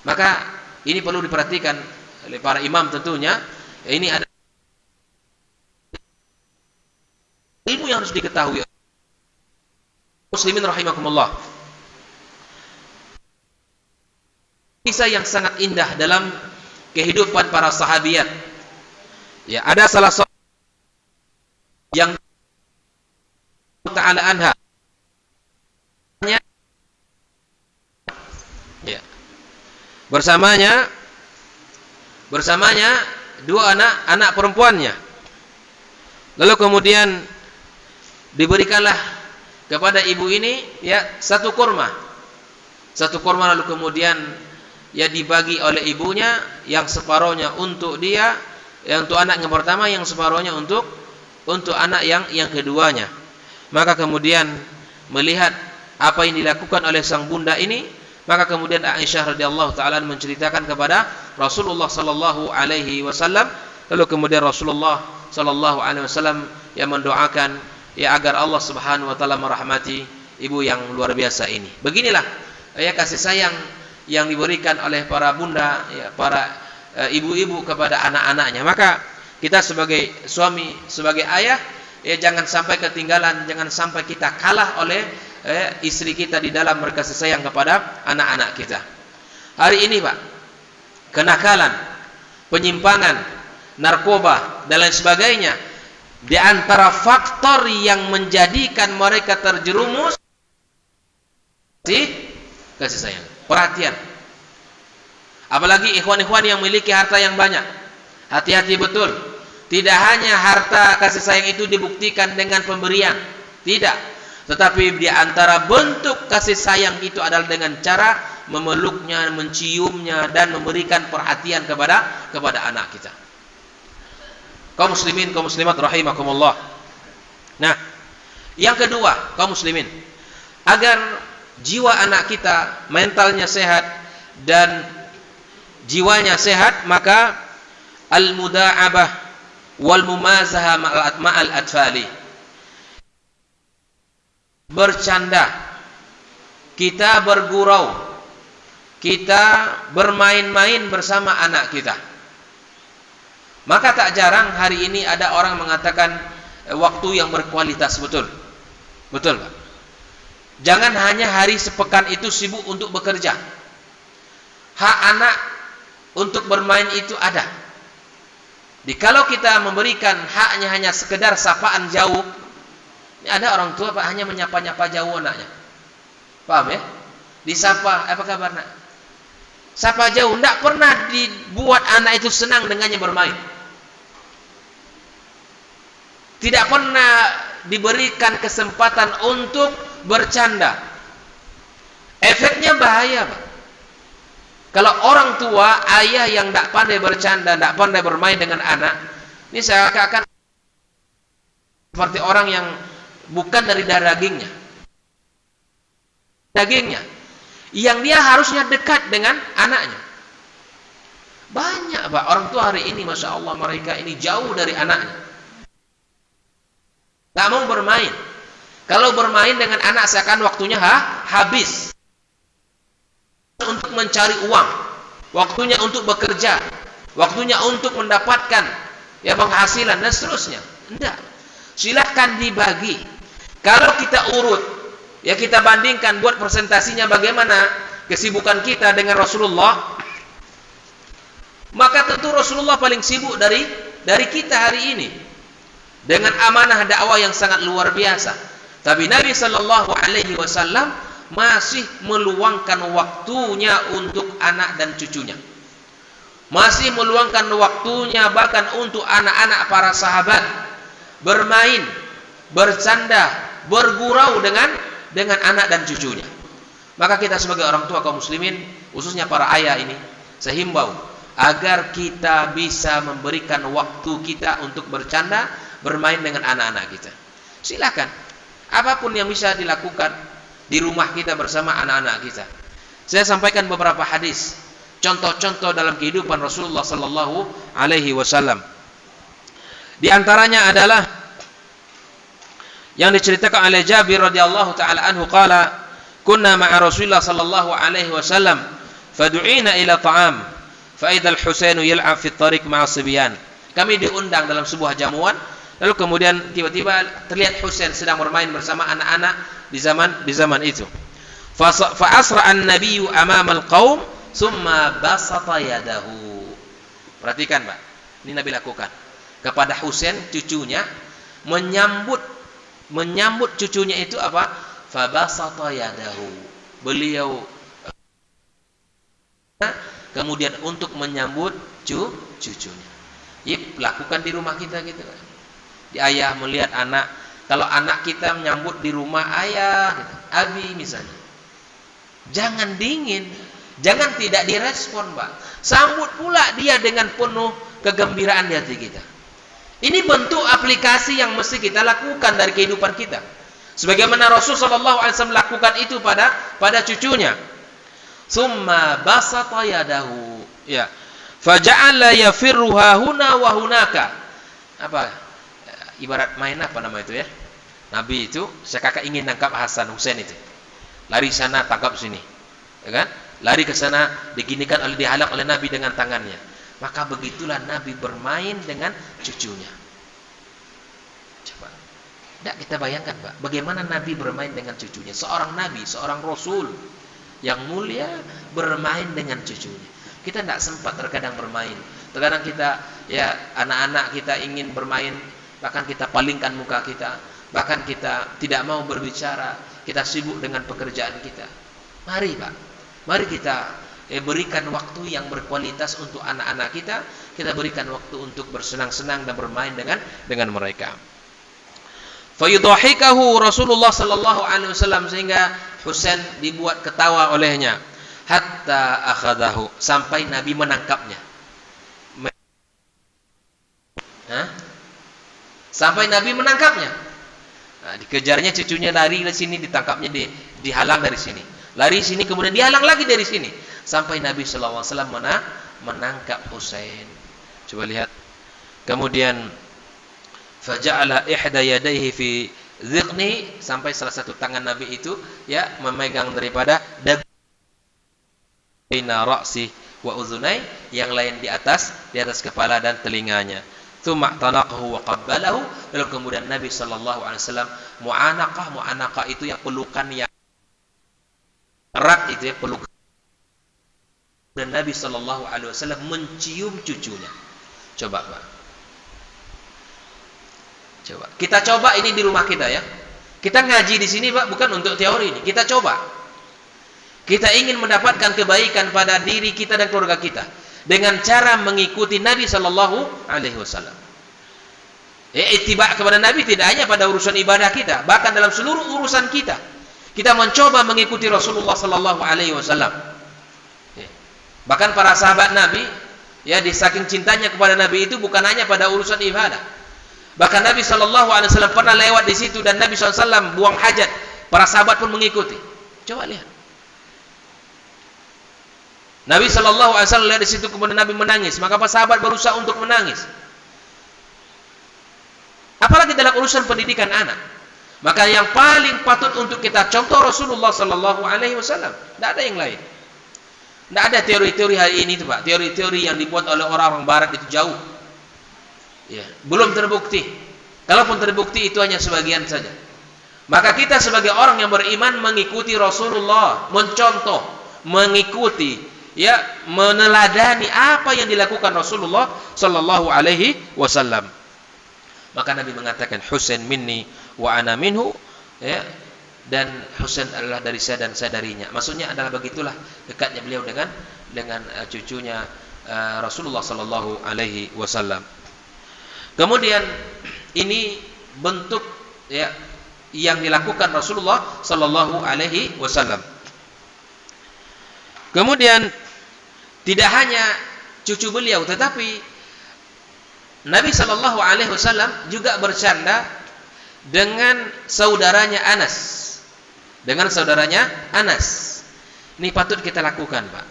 Maka ini perlu diperhatikan oleh para imam tentunya. Ini ada ilmu yang harus diketahui. Muslimin rahimakumullah. Kisah yang sangat indah dalam kehidupan para sahabiat. Ya, ada salah seorang yang ta'ala anha, ya, bersamanya dua anak perempuannya. Lalu kemudian diberikanlah kepada ibu ini, ya, satu kurma, lalu kemudian ya dibagi oleh ibunya, yang separohnya untuk dia, yang untuk anak yang pertama, yang separohnya untuk anak yang keduanya. Maka kemudian melihat apa yang dilakukan oleh sang bunda ini, maka kemudian Aisyah radhiyallahu taala menceritakan kepada Rasulullah sallallahu alaihi wasallam. Lalu kemudian Rasulullah sallallahu alaihi wasallam yang mendoakan, ya, agar Allah Subhanahu wa taala merahmati ibu yang luar biasa ini. Beginilah, ya, kasih sayang yang diberikan oleh para bunda, ya, para ibu-ibu kepada anak-anaknya. Maka kita sebagai suami, sebagai ayah, ya, jangan sampai ketinggalan, jangan sampai kita kalah oleh istri kita di dalam berkasih sayang kepada anak-anak kita. Hari ini, Pak, kenakalan, penyimpangan, narkoba dan lain sebagainya di antara faktor yang menjadikan mereka terjerumus kasih sayang, perhatian. Apalagi ikhwan-ikhwan yang memiliki harta yang banyak. Hati-hati betul. Tidak hanya harta kasih sayang itu dibuktikan dengan pemberian, tidak. Tetapi di antara bentuk kasih sayang itu adalah dengan cara memeluknya, menciumnya, dan memberikan perhatian kepada anak kita. Kaum muslimin, kaum muslimat rahimakumullah. Nah, yang kedua, kaum muslimin, agar jiwa anak kita mentalnya sehat dan jiwanya sehat, maka al-muda'abah wal mumazaha ma'al atfali. Bercanda, kita bergurau, kita bermain-main bersama anak kita. Maka tak jarang hari ini ada orang mengatakan waktu yang berkualitas. Betul Pak. Jangan hanya hari sepekan itu sibuk untuk bekerja. Hak anak untuk bermain itu ada. Kalau kita memberikan haknya hanya sekedar sapaan jauh, ada orang tua Pak hanya menyapa-nyapa jauh anaknya. Paham ya? Disapa, apa kabar nak? Sapa jauh, tidak pernah dibuat anak itu senang dengannya bermain. Tidak pernah diberikan kesempatan untuk bercanda. Efeknya bahaya Pak. Kalau orang tua, ayah yang tidak pandai bercanda, tidak pandai bermain dengan anak, ini saya akan seperti orang yang bukan dari darah dagingnya, yang dia harusnya dekat dengan anaknya. Banyak Pak orang tua hari ini, Masya Allah, mereka ini jauh dari anaknya, tak mau bermain. Kalau bermain dengan anak seakan waktunya habis, untuk mencari uang, waktunya untuk bekerja, waktunya untuk mendapatkan penghasilan dan seterusnya. Tidak. Silakan dibagi. Kalau kita urut, kita bandingkan, buat presentasinya bagaimana kesibukan kita dengan Rasulullah, maka tentu Rasulullah paling sibuk dari kita hari ini dengan amanah dakwah yang sangat luar biasa. Tapi Nabi Sallallahu Alaihi Wasallam masih meluangkan waktunya untuk anak dan cucunya, masih meluangkan waktunya bahkan untuk anak-anak para sahabat, bermain, bercanda, bergurau dengan anak dan cucunya. Maka kita sebagai orang tua kaum muslimin, khususnya para ayah ini, saya himbau agar kita bisa memberikan waktu kita untuk bercanda, bermain dengan anak-anak kita. Silakan, apapun yang bisa dilakukan di rumah kita bersama anak-anak kita. Saya sampaikan beberapa hadis, contoh-contoh dalam kehidupan Rasulullah Sallallahu Alaihi Wasallam. Di antaranya adalah yang diceritakan oleh Jabir radhiyallahu taala anhu, qala kunna ma'a Rasulillah sallallahu alaihi wasallam fadu'ina ila ta'am fa idza al-Husain yal'ab fi at-tariq ma'a sibyan. Kami diundang dalam sebuah jamuan, lalu kemudian tiba-tiba terlihat Husain sedang bermain bersama anak-anak di zaman itu. Fa asra an-nabiyyu amama al-qaum thumma basata yadahu. Perhatikan Pak, ini Nabi lakukan kepada Husain, cucunya, menyambut cucunya itu apa? Fa basata yadahu. Beliau kemudian untuk menyambut cucunya. Lakukan di rumah kita gitu. Di ayah melihat anak, kalau anak kita menyambut di rumah ayah, gitu, abi misalnya, jangan dingin, jangan tidak direspon Pak. Sambut pula dia dengan penuh kegembiraan di hati kita. Ini bentuk aplikasi yang mesti kita lakukan dari kehidupan kita. Sebagaimana Rasul sallallahu alaihi wasallam lakukan itu pada cucunya. Summa basata yadahu. Ya. Faja'ala yafirruha huna wa hunaka. Apa? Ibarat main apa nama itu ya? Nabi itu sekakak ingin tangkap Hasan Husain itu. Lari sana tangkap sini. Ya kan? Lari ke sana dihalang oleh Nabi dengan tangannya. Maka begitulah Nabi bermain dengan cucunya. Coba. Tidak kita bayangkan Pak, bagaimana Nabi bermain dengan cucunya. Seorang Nabi, seorang Rasul yang mulia bermain dengan cucunya. Kita tidak sempat terkadang bermain. Terkadang kita, anak-anak kita ingin bermain, bahkan kita palingkan muka kita, bahkan kita tidak mau berbicara, kita sibuk dengan pekerjaan kita. Mari Pak, mari kita berikan waktu yang berkualitas untuk anak-anak kita. Kita berikan waktu untuk bersenang-senang dan bermain dengan mereka. Fayudhahikahu Rasulullah sallallahu alaihi wasallam, sehingga Husain dibuat ketawa olehnya, hatta akhadahu, sampai Nabi menangkapnya. Sampai Nabi menangkapnya. Nah, dikejarnya cucunya, lari dari sini, ditangkapnya, dihalang dari sini. Lari sini, kemudian dihalang lagi dari sini. Sampai Nabi sallallahu alaihi wasallam menangkap Husain. Coba lihat. Kemudian faja'ala ihda yadayhi fi dhiqni, sampai salah satu tangan Nabi itu memegang daripada dagu baina ra'si wa udhunai, yang lain di atas kepala dan telinganya. Tsumma tanaqahu wa qabbalahu, lalu kemudian Nabi sallallahu alaihi wasallam mu'anaqah itu yang pelukan yang erat, itu ya pelukan. Dan Nabi sallallahu alaihi wasallam mencium cucunya. Coba Pak. Coba. Kita coba ini di rumah kita ya. Kita ngaji di sini Pak bukan untuk teori ini. Kita coba. Kita ingin mendapatkan kebaikan pada diri kita dan keluarga kita dengan cara mengikuti Nabi sallallahu alaihi wasallam. Ittiba kepada Nabi tidak hanya pada urusan ibadah kita, bahkan dalam seluruh urusan kita. Kita mencoba mengikuti Rasulullah sallallahu alaihi wasallam. Bahkan para sahabat Nabi ya, di saking cintanya kepada Nabi itu bukan hanya pada urusan ibadah. Bahkan Nabi sallallahu alaihi wasallam pernah lewat di situ dan Nabi sallallahu alaihi wasallam buang hajat, para sahabat pun mengikuti. Coba lihat. Nabi sallallahu alaihi wasallam lihat di situ, kemudian Nabi menangis, maka para sahabat berusaha untuk menangis. Apalagi dalam urusan pendidikan anak. Maka yang paling patut untuk kita contoh Rasulullah sallallahu alaihi wasallam. Tidak ada yang lain. Tidak ada teori-teori hari ini itu Pak. Teori-teori yang dibuat oleh orang-orang barat itu jauh. Ya, belum terbukti. Kalaupun terbukti itu hanya sebagian saja. Maka kita sebagai orang yang beriman mengikuti Rasulullah, mencontoh, mengikuti, ya, meneladani apa yang dilakukan Rasulullah sallallahu alaihi wasallam. Maka Nabi mengatakan Husain minni wa ana minhu, ya, dan Husain adalah dari saya dan saya darinya. Maksudnya adalah begitulah dekatnya beliau dengan cucunya Rasulullah sallallahu alaihi wasallam. Kemudian ini bentuk ya yang dilakukan Rasulullah sallallahu alaihi wasallam. Kemudian tidak hanya cucu beliau, tetapi Nabi sallallahu alaihi wasallam juga bercanda dengan saudaranya Anas. Dengan saudaranya Anas. Ini patut kita lakukan, Pak.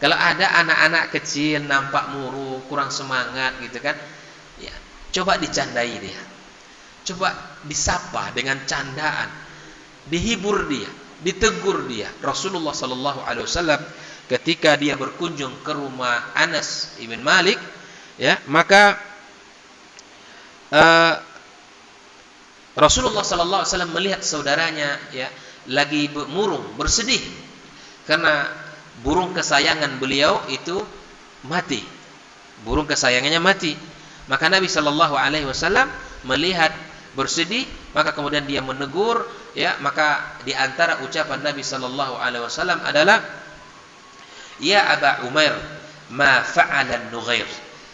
Kalau ada anak-anak kecil nampak murung, kurang semangat gitu kan, ya, coba dicandai dia. Coba disapa dengan candaan. Dihibur dia, ditegur dia. Rasulullah sallallahu alaihi wasallam ketika dia berkunjung ke rumah Anas ibn Malik, ya, maka Rasulullah sallallahu alaihi wasallam melihat saudaranya ya lagi murung, bersedih karena burung kesayangan beliau itu mati. Burung kesayangannya mati. Maka Nabi sallallahu alaihi wasallam melihat bersedih, maka kemudian dia menegur, ya, maka di antara ucapan Nabi sallallahu alaihi wasallam adalah, "Ya Aba Umair, ma fa'ala an-Nughair."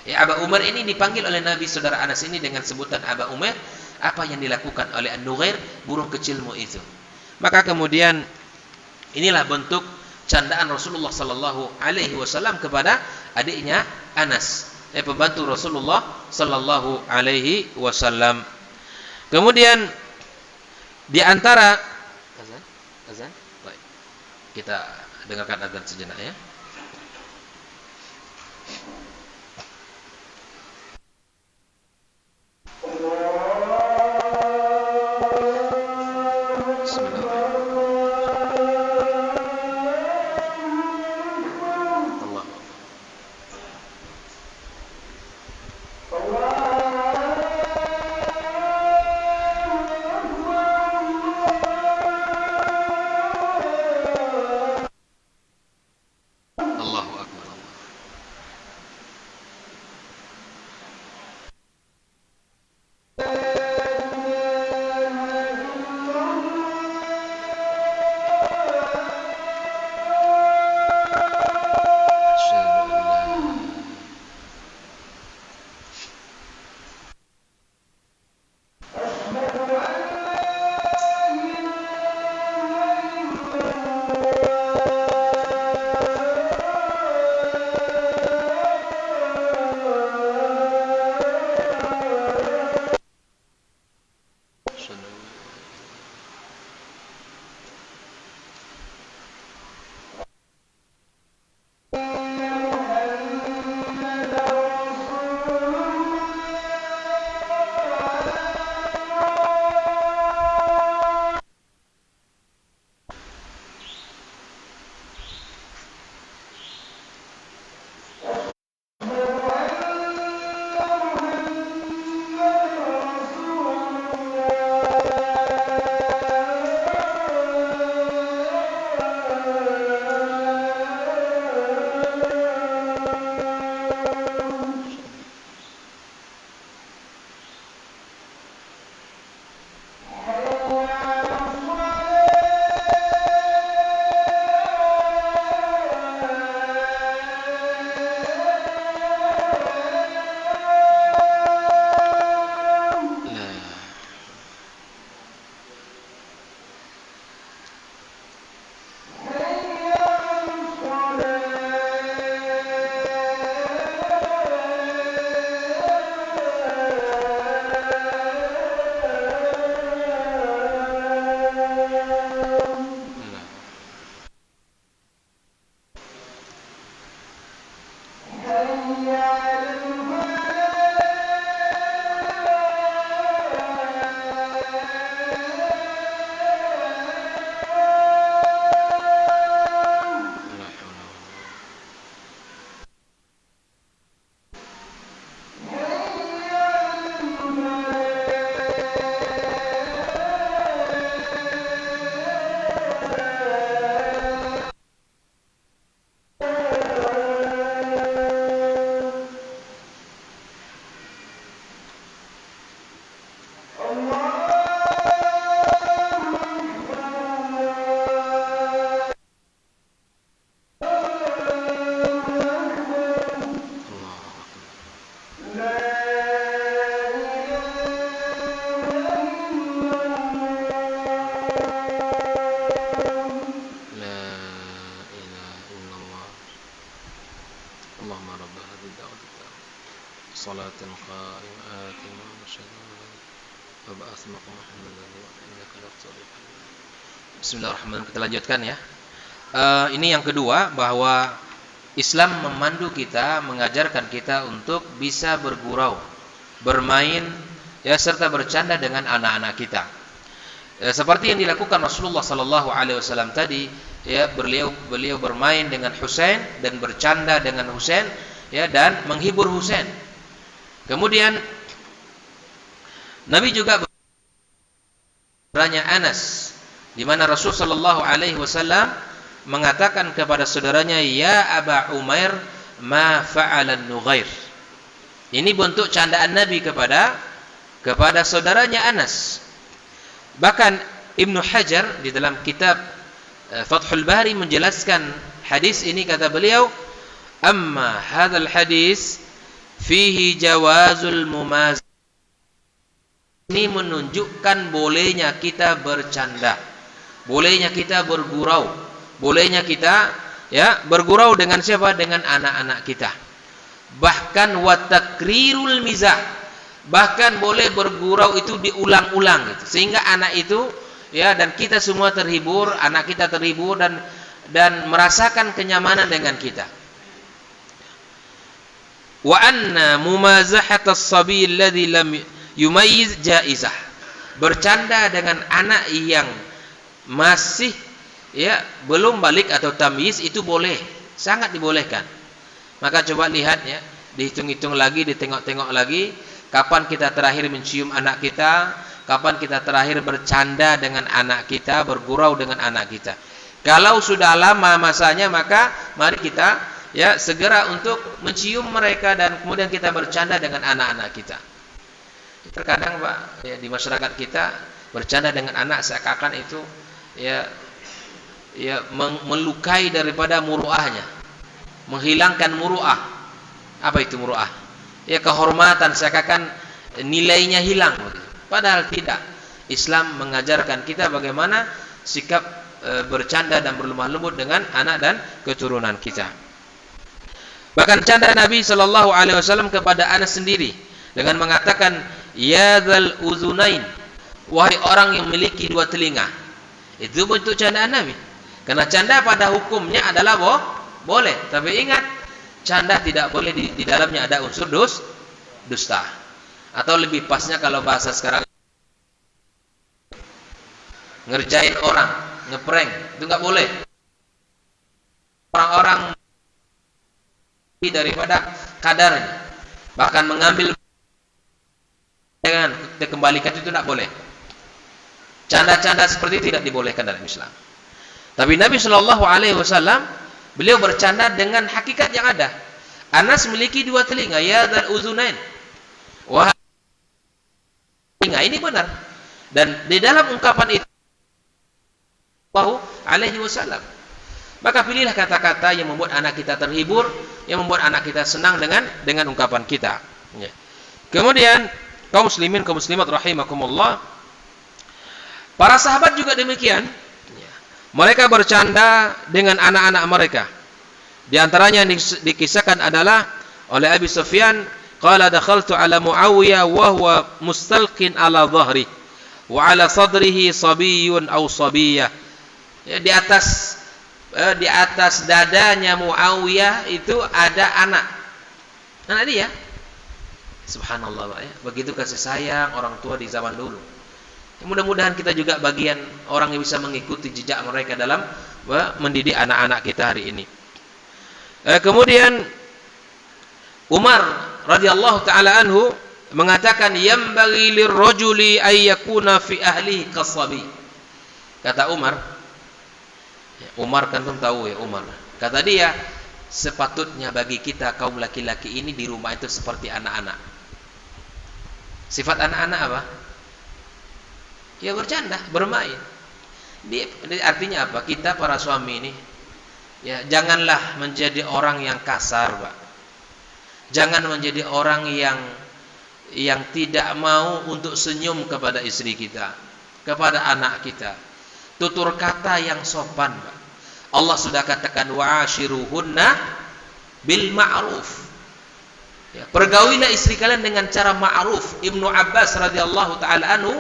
Ya, Aba Umar ini dipanggil oleh Nabi saudara Anas ini dengan sebutan Aba Umar, apa yang dilakukan oleh An-Nughair, burung kecilmu itu. Maka kemudian inilah bentuk candaan Rasulullah sallallahu alaihi wasallam kepada adiknya Anas, pembantu Rasulullah sallallahu alaihi wasallam. Kemudian di antara azan, baik. Kita dengarkan azan sejenak ya. Bismillahirrahmanirrahim. Kita lanjutkan ya. Ini yang kedua, bahwa Islam memandu kita, mengajarkan kita untuk bisa bergurau, bermain, ya, serta bercanda dengan anak-anak kita. Seperti yang dilakukan Rasulullah sallallahu alaihi wasallam tadi, ya, beliau bermain dengan Husain dan bercanda dengan Husain, ya, dan menghibur Husain. Kemudian Nabi juga bertanya Anas, di mana Rasul sallallahu alaihi wasallam mengatakan kepada saudaranya, "Ya Aba Umair, ma fa'alan Nughair." Ini bentuk candaan Nabi kepada saudaranya Anas. Bahkan Ibnu Hajar di dalam kitab Fathul Bari menjelaskan hadis ini, kata beliau, "Amma hadzal hadis fihi jawazul mumaz." Ini menunjukkan bolehnya kita bercanda, bolehnya kita bergurau, bolehnya kita, ya, bergurau dengan siapa? Dengan anak-anak kita. Bahkan wa takrirul mizah, bahkan boleh bergurau itu diulang-ulang gitu. Sehingga anak itu, ya, dan kita semua terhibur, anak kita terhibur dan merasakan kenyamanan dengan kita. Wa anna mumazahatas sabi alladhi lam yumayyiz jaizah. Bercanda dengan anak yang masih, ya, belum balik atau tamyiz itu boleh, sangat dibolehkan. Maka coba lihat, ya, dihitung-hitung lagi, ditengok-tengok lagi, kapan kita terakhir mencium anak kita, kapan kita terakhir bercanda dengan anak kita, bergurau dengan anak kita. Kalau sudah lama masanya, maka mari kita, ya, segera untuk mencium mereka dan kemudian kita bercanda dengan anak-anak kita. Terkadang, Pak, ya, di masyarakat kita bercanda dengan anak seakan-akan itu, ya, melukai daripada muruahnya, menghilangkan muruah. Apa itu muruah? Ya, kehormatan, seakan-akan nilainya hilang. Padahal tidak. Islam mengajarkan kita bagaimana sikap bercanda dan berlemah lembut dengan anak dan keturunan kita. Bahkan canda Nabi sallallahu alaihi wasallam kepada Anas sendiri dengan mengatakan, "Ya dzal uzunain," wahai orang yang memiliki dua telinga. Itu bentuk candaan Nabi. Karena canda pada hukumnya adalah boleh, tapi ingat, canda tidak boleh di dalamnya ada unsur dusta. Atau lebih pasnya kalau bahasa sekarang, ngerjain orang, ngeprank, itu nggak boleh. Orang-orang daripada kadarnya, bahkan mengambil dengan dikembalikan, itu tidak boleh. Canda-canda seperti itu tidak dibolehkan dalam Islam. Tapi Nabi Shallallahu Alaihi Wasallam beliau bercanda dengan hakikat yang ada. Anas memiliki dua telinga, ya dan uzunain. Wah, telinga ini benar. Dan di dalam ungkapan itu, Shallallahu Alaihi Wasallam, maka pilihlah kata-kata yang membuat anak kita terhibur, yang membuat anak kita senang dengan ungkapan kita. Ya. Kemudian kaum muslimin, kaum muslimat rahimakumullah, para sahabat juga demikian. Mereka bercanda dengan anak-anak mereka. Di antaranya yang dikisahkan adalah oleh Abi Sufyan, qala dakhaltu ala Muawiyah wa huwa mustalqin ala dhahri wa ala sadrihi sabiyyun aw sabiyyah. Ya, di atas dadanya Muawiyah itu ada anak dia. Subhanallah, Pak, ya. Begitu kasih sayang orang tua di zaman dulu. Mudah-mudahan kita juga bagian orang yang bisa mengikuti jejak mereka dalam mendidik anak-anak kita hari ini. Kemudian Umar radhiyallahu taala anhu mengatakan, yambaghi lirrajuli ay yakuna fi ahlihi kasabi. Kata Umar kan tahu ya Umar. Kata dia, sepatutnya bagi kita kaum laki-laki ini di rumah itu seperti anak-anak. Sifat anak-anak apa? Ya bercanda, bermain. Artinya apa? Kita para suami ini, ya, janganlah menjadi orang yang kasar, Pak. Jangan menjadi orang yang tidak mau untuk senyum kepada istri kita, kepada anak kita. Tutur kata yang sopan, Pak. Allah sudah katakan, wa'ashiruhunna bil ma'ruf. Ya, pergaulilah istri kalian dengan cara ma'ruf. Ibnu Abbas radhiyallahu taala anhu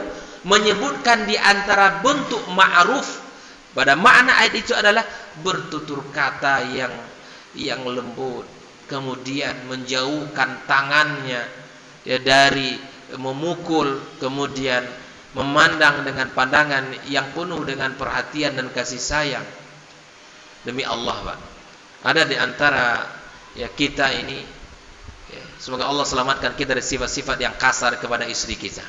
menyebutkan di antara bentuk ma'ruf pada makna ayat itu adalah bertutur kata yang lembut, kemudian menjauhkan tangannya ya dari memukul, kemudian memandang dengan pandangan yang penuh dengan perhatian dan kasih sayang. Demi Allah, Pak, ada di antara ya kita ini ya, semoga Allah selamatkan kita dari sifat-sifat yang kasar kepada istri kita.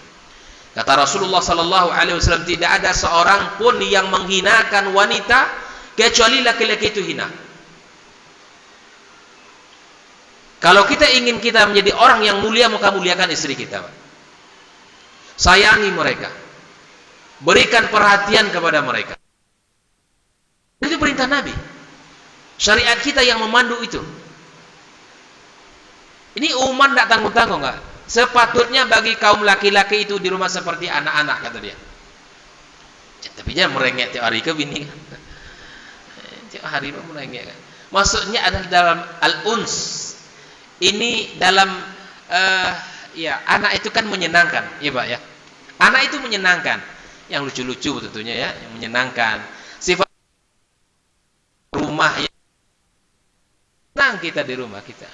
Kata Rasulullah sallallahu alaihi wasallam, tidak ada seorang pun yang menghinakan wanita kecuali laki-laki itu hina. Kalau kita ingin kita menjadi orang yang mulia, maka muliakan istri kita, Pak. Sayangi mereka, berikan perhatian kepada mereka. Itu perintah Nabi. Syariat kita yang memandu itu. Ini umat tidak tanggung-tanggung, enggak? Sepatutnya bagi kaum laki-laki itu di rumah seperti anak-anak, kata dia. Tapi jangan merengek tiap hari ke bini kan. Tiap hari merengek kan. Maksudnya adalah dalam al-uns. Ini dalam ya, anak itu kan menyenangkan, ya Pak ya. Anak itu menyenangkan, yang lucu-lucu tentunya ya, yang menyenangkan. Sifat rumah yang senang kita di rumah kita.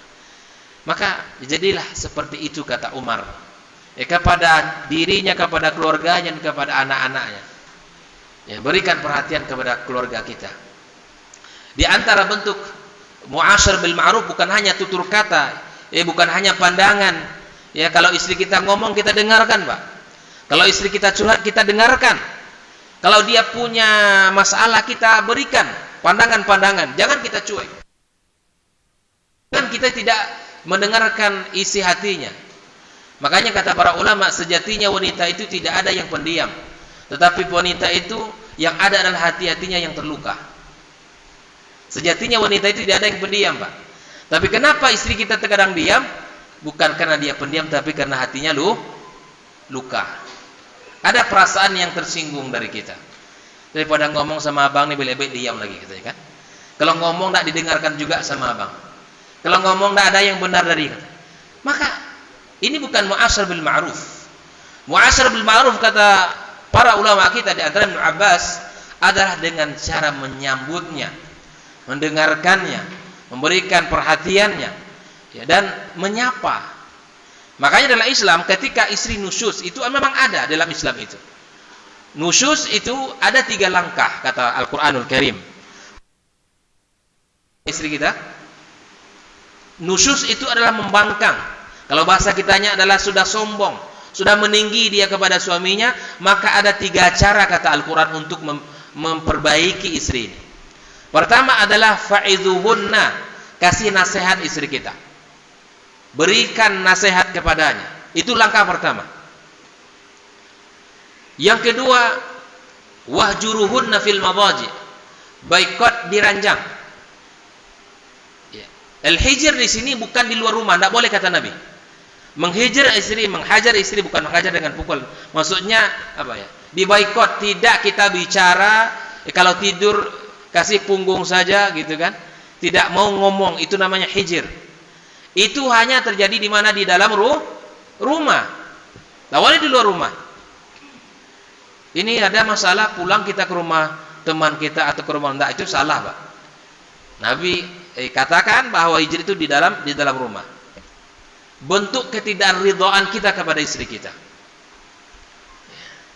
Maka jadilah seperti itu, kata Umar. Ya, kepada dirinya, kepada keluarganya, dan kepada anak-anaknya. Ya, berikan perhatian kepada keluarga kita. Di antara bentuk mu'asyar bil ma'ruf bukan hanya tutur kata, bukan hanya pandangan. Ya, kalau istri kita ngomong kita dengarkan, Pak. Kalau istri kita curhat kita dengarkan. Kalau dia punya masalah kita berikan pandangan-pandangan, jangan kita cuek. Kan kita tidak mendengarkan isi hatinya. Makanya kata para ulama, sejatinya wanita itu tidak ada yang pendiam, tetapi wanita itu yang ada adalah hati-hatinya yang terluka. Sejatinya wanita itu tidak ada yang pendiam, Pak. Tapi kenapa istri kita terkadang diam? Bukan karena dia pendiam, tapi karena hatinya luka. Ada perasaan yang tersinggung dari kita. Daripada ngomong sama abang nih, bele-bele diam lagi kita, kan? Kalau ngomong tidak didengarkan juga sama abang. Kalau ngomong tidak ada yang benar dari kita. Maka ini bukan mu'asyar bil ma'ruf. Mu'asyar bil ma'ruf kata para ulama kita di antara Ibnu Abbas adalah dengan cara menyambutnya, mendengarkannya, memberikan perhatiannya, ya, dan menyapa. Makanya dalam Islam ketika istri nusyuz itu memang ada dalam Islam itu. Nusyuz itu ada 3 langkah kata Al-Qur'anul Karim. Istri kita nusyuz itu adalah membangkang. Kalau bahasa kitanya adalah sudah sombong, sudah meninggi dia kepada suaminya, maka ada 3 cara kata Al-Qur'an untuk memperbaiki istri ini. Pertama adalah fa'idhuhunna, kasih nasihat istri kita. Berikan nasihat kepadanya. Itu langkah pertama. Yang kedua, wahjuruhunna fil madaji, baikot di ranjang. Ya. Al-hijr di sini bukan di luar rumah, tidak boleh kata Nabi. Menghajar istri bukan menghajar dengan pukul. Maksudnya apa ya? Di baikot, tidak kita bicara kalau tidur kasih punggung saja gitu kan. Tidak mau ngomong, itu namanya hijr. Itu hanya terjadi di mana? Di dalam rumah. Lawannya di luar rumah. Ini ada masalah pulang kita ke rumah teman kita atau ke rumah, enggak, itu salah, Pak. Nabi katakan bahwa hijr itu di dalam rumah. Bentuk ketidakridhaan kita kepada istri kita.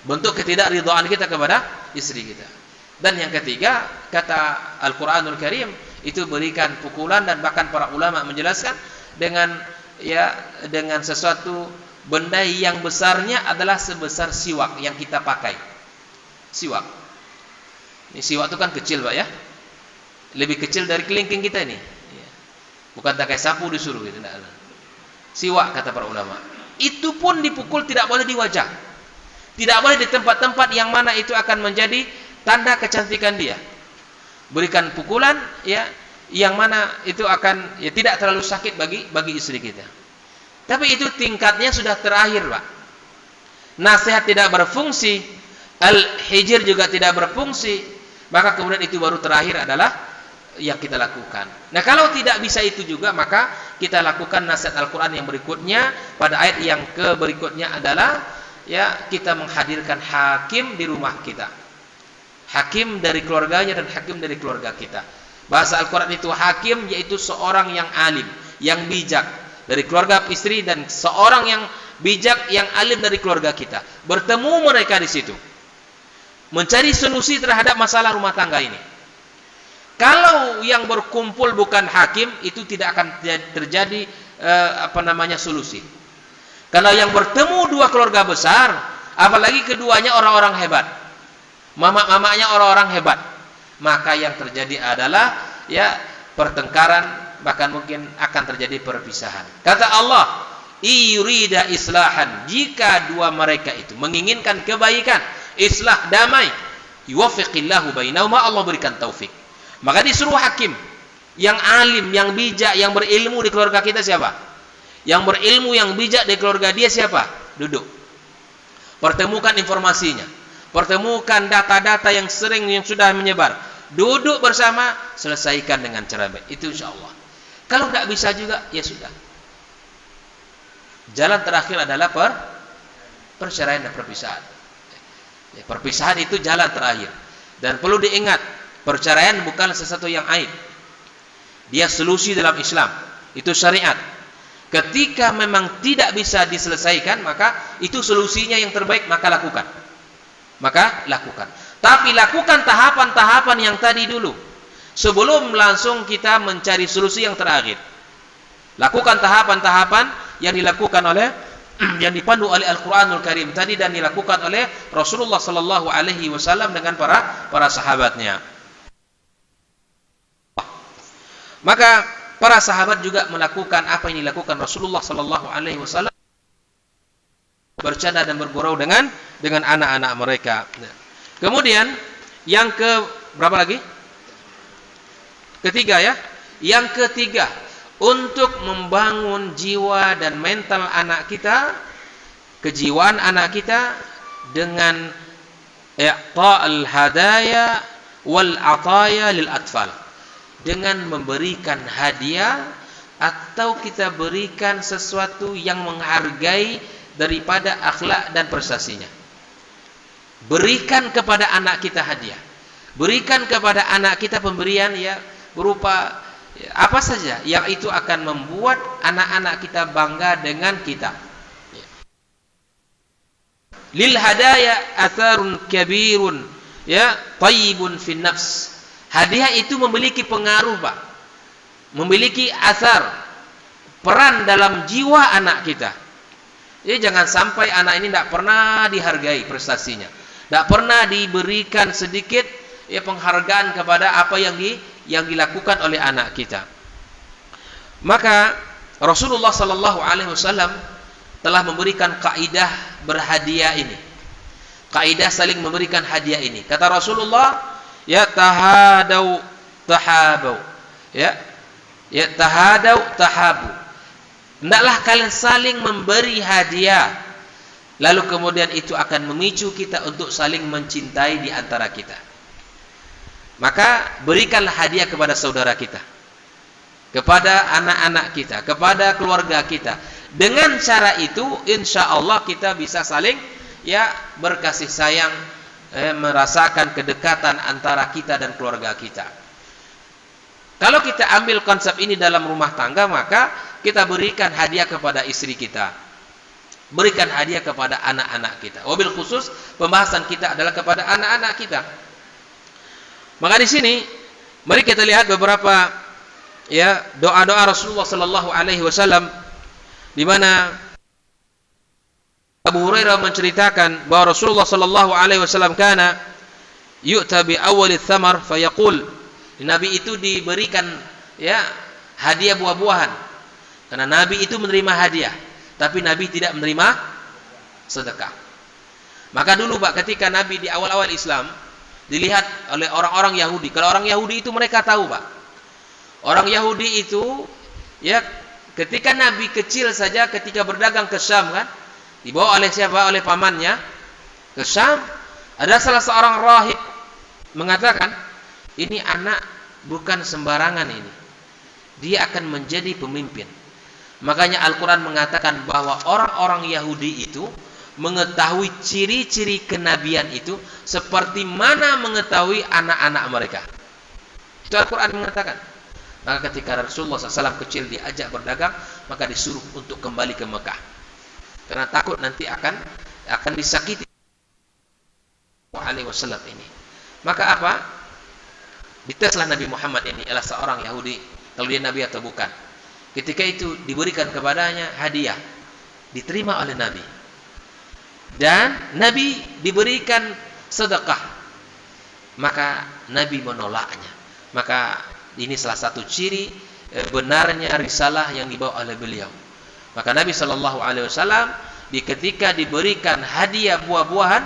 Bentuk ketidakridhaan kita kepada istri kita. Dan yang ketiga, kata Al-Qur'anul Karim, itu berikan pukulan, dan bahkan para ulama menjelaskan dengan sesuatu benda yang besarnya adalah sebesar siwak yang kita pakai. Siwak. Ini siwak itu kan kecil, Pak ya. Lebih kecil dari kelingking kita ini. Bukan pakai sapu disuruh gitu, tidak. Siwak kata para ulama. Itu pun dipukul tidak boleh di wajah. Tidak boleh di tempat-tempat yang mana itu akan menjadi tanda kecantikan dia. Berikan pukulan ya, yang mana itu akan ya tidak terlalu sakit bagi istri kita. Tapi itu tingkatnya sudah terakhir, Pak. Nasihat tidak berfungsi, al-hijr juga tidak berfungsi, maka kemudian itu baru terakhir adalah yang kita lakukan. Nah, kalau tidak bisa itu juga, maka kita lakukan nasihat Al-Qur'an yang berikutnya. Pada ayat yang berikutnya adalah ya kita menghadirkan hakim di rumah kita. Hakim dari keluarganya dan hakim dari keluarga kita. Bahasa Al-Quran itu hakim yaitu seorang yang alim, yang bijak dari keluarga istri dan seorang yang bijak yang alim dari keluarga kita. Bertemu mereka di situ, mencari solusi terhadap masalah rumah tangga ini. Kalau yang berkumpul bukan hakim, itu tidak akan terjadi solusi. Kalau yang bertemu dua keluarga besar, apalagi keduanya orang-orang hebat, mama-mamanya orang-orang hebat, maka yang terjadi adalah ya pertengkaran, bahkan mungkin akan terjadi perpisahan. Kata Allah, "Yurida islahan," jika dua mereka itu menginginkan kebaikan, islah, damai, yuwaffiqillahu bainahuma, Allah berikan taufik. Maka disuruh hakim yang alim, yang bijak, yang berilmu di keluarga kita siapa? Yang berilmu, yang bijak di keluarga dia siapa? Duduk. Pertemukan informasinya. Pertemukan data-data yang sudah menyebar. Duduk bersama, selesaikan dengan cara baik. Itu insyaallah. Kalau tidak bisa juga, ya sudah. Jalan terakhir adalah perceraian dan perpisahan. Ya, perpisahan itu jalan terakhir. Dan perlu diingat, perceraian bukan sesuatu yang aib. Dia solusi dalam Islam. Itu syariat. Ketika memang tidak bisa diselesaikan, maka itu solusinya yang terbaik, maka lakukan. Tapi lakukan tahapan-tahapan yang tadi dulu, sebelum langsung kita mencari solusi yang terakhir. Lakukan tahapan-tahapan yang dilakukan oleh yang dipandu oleh Al-Quranul Karim tadi dan dilakukan oleh Rasulullah Sallallahu Alaihi Wasallam dengan para sahabatnya. Maka para sahabat juga melakukan apa yang dilakukan Rasulullah Sallallahu Alaihi Wasallam, bercanda dan bergurau dengan anak-anak mereka. Kemudian yang berapa lagi? Ketiga ya. Yang ketiga, untuk membangun jiwa dan mental anak kita, kejiwaan anak kita dengan i'ta'al hadaya wal ataya lil atfal. Dengan memberikan hadiah atau kita berikan sesuatu yang menghargai daripada akhlak dan prestasinya. Berikan kepada anak kita hadiah. Berikan kepada anak kita pemberian ya berupa apa saja yang itu akan membuat anak-anak kita bangga dengan kita. Lil hadaya atharun kabirun ya tayyibun fin nafs. Hadiah itu memiliki pengaruh, Pak. Memiliki asar, peran dalam jiwa anak kita. Jadi jangan sampai anak ini tidak pernah dihargai prestasinya. Tidak pernah diberikan sedikit ya penghargaan kepada apa yang dilakukan oleh anak kita. Maka Rasulullah Sallallahu Alaihi Wasallam telah memberikan kaidah berhadiah ini. Kaidah saling memberikan hadiah ini. Kata Rasulullah, ya tahadau tahabau, ya tahadau tahabu. Hendaklah kalian saling memberi hadiah, lalu kemudian itu akan memicu kita untuk saling mencintai di antara kita. Maka berikanlah hadiah kepada saudara kita, kepada anak-anak kita, kepada keluarga kita. Dengan cara itu insya Allah kita bisa saling ya berkasih sayang, merasakan kedekatan antara kita dan keluarga kita. Kalau kita ambil konsep ini dalam rumah tangga, maka kita berikan hadiah kepada istri kita, berikan hadiah kepada anak-anak kita. Wabil khusus pembahasan kita adalah kepada anak-anak kita. Maka di sini mari kita lihat beberapa ya doa-doa Rasulullah Sallallahu Alaihi Wasallam, di mana Abu Hurairah menceritakan bahwa Rasulullah Sallallahu Alaihi Wasallam kana yu'ta bi awwalith thamar fayaqul, Nabi itu diberikan ya hadiah buah-buahan, karena Nabi itu menerima hadiah, tapi Nabi tidak menerima sedekah. Maka dulu Pak, ketika Nabi di awal-awal Islam dilihat oleh orang-orang Yahudi. Kalau orang Yahudi itu mereka tahu Pak, orang Yahudi itu ya ketika Nabi kecil saja, ketika berdagang ke Syam kan, dibawa oleh siapa? Oleh pamannya ke Syam. Ada salah seorang rahib mengatakan, ini anak bukan sembarangan ini, dia akan menjadi pemimpin. Makanya Al-Quran mengatakan bahwa orang-orang Yahudi itu mengetahui ciri-ciri kenabian itu seperti mana mengetahui anak-anak mereka. Itu Al-Quran mengatakan. Maka ketika Rasulullah SAW kecil diajak berdagang, maka disuruh untuk kembali ke Mekah. Karena takut nanti akan disakiti alaihi wasallam ini. Maka apa? Diteslah Nabi Muhammad ini adalah seorang Yahudi, kalau dia Nabi atau bukan. Ketika itu diberikan kepadanya hadiah, diterima oleh Nabi. Dan Nabi diberikan sedekah, maka Nabi menolaknya. Maka ini salah satu ciri benarnya risalah yang dibawa oleh beliau. Maka Nabi Shallallahu Alaihi Wasallam ketika diberikan hadiah buah-buahan,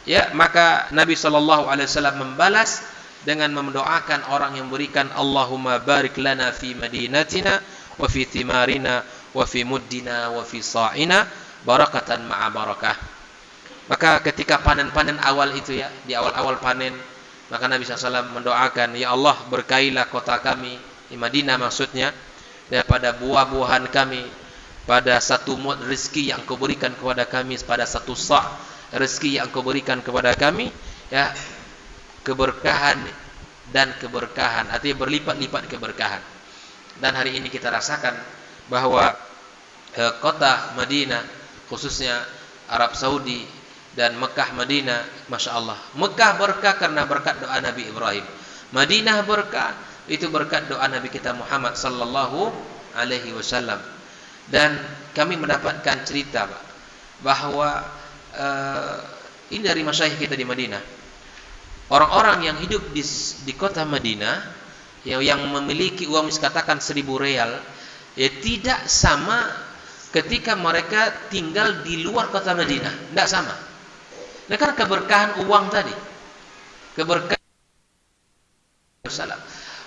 ya, maka Nabi Shallallahu Alaihi Wasallam membalas dengan mendoakan orang yang memberikan, Allahumma barik lana fi madinatina wa fi thimarina wa fi muddina wa fi sa'ina barakatan ma'a barakah. Maka ketika panen-panen awal itu, ya, di awal-awal panen, maka Nabi SAW mendoakan, ya Allah, berkailah kota kami di Madinah maksudnya, daripada buah-buahan kami, pada satu mud rezeki yang kau berikan kepada kami, pada satu sa' rezeki yang kau berikan kepada kami, ya, keberkahan dan keberkahan, artinya berlipat-lipat keberkahan. Dan hari ini kita rasakan bahwa kota Madinah, khususnya Arab Saudi dan Mekah Madinah, Masya Allah, Mekah berkah karena berkat doa Nabi Ibrahim, Madinah berkah itu berkat doa Nabi kita Muhammad Sallallahu Alaihi Wasallam. Dan kami mendapatkan cerita, Pak, bahwa ini dari masyayikh kita di Madinah, orang-orang yang hidup di kota Madinah, yang memiliki uang katakan 1.000 real, ya, tidak sama ketika mereka tinggal di luar kota Madinah, tidak sama. Nah, karena keberkahan uang tadi, keberkahan.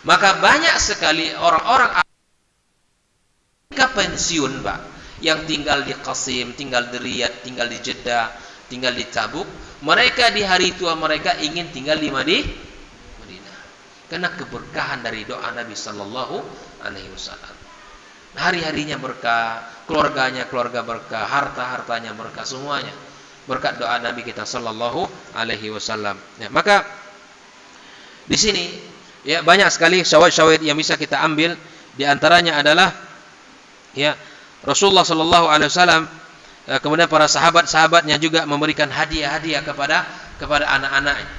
Maka banyak sekali orang-orang ketika pensiun, Pak, yang tinggal di Qasim, tinggal di Riyadh, tinggal di Jeddah, tinggal di Tabuk, mereka di hari tua mereka ingin tinggal di Madinah, karena keberkahan dari doa Nabi Sallallahu Alaihi Wasallam. Hari-harinya berkah, keluarganya keluarga berkah, harta-hartanya berkah, semuanya berkat doa Nabi kita Sallallahu Alaihi Wasallam. Ya, maka di sini, ya, banyak sekali syawahid yang bisa kita ambil. Di antaranya adalah, ya, Rasulullah Sallallahu Alaihi Wasallam, kemudian para sahabat-sahabatnya juga memberikan hadiah-hadiah kepada anak-anaknya,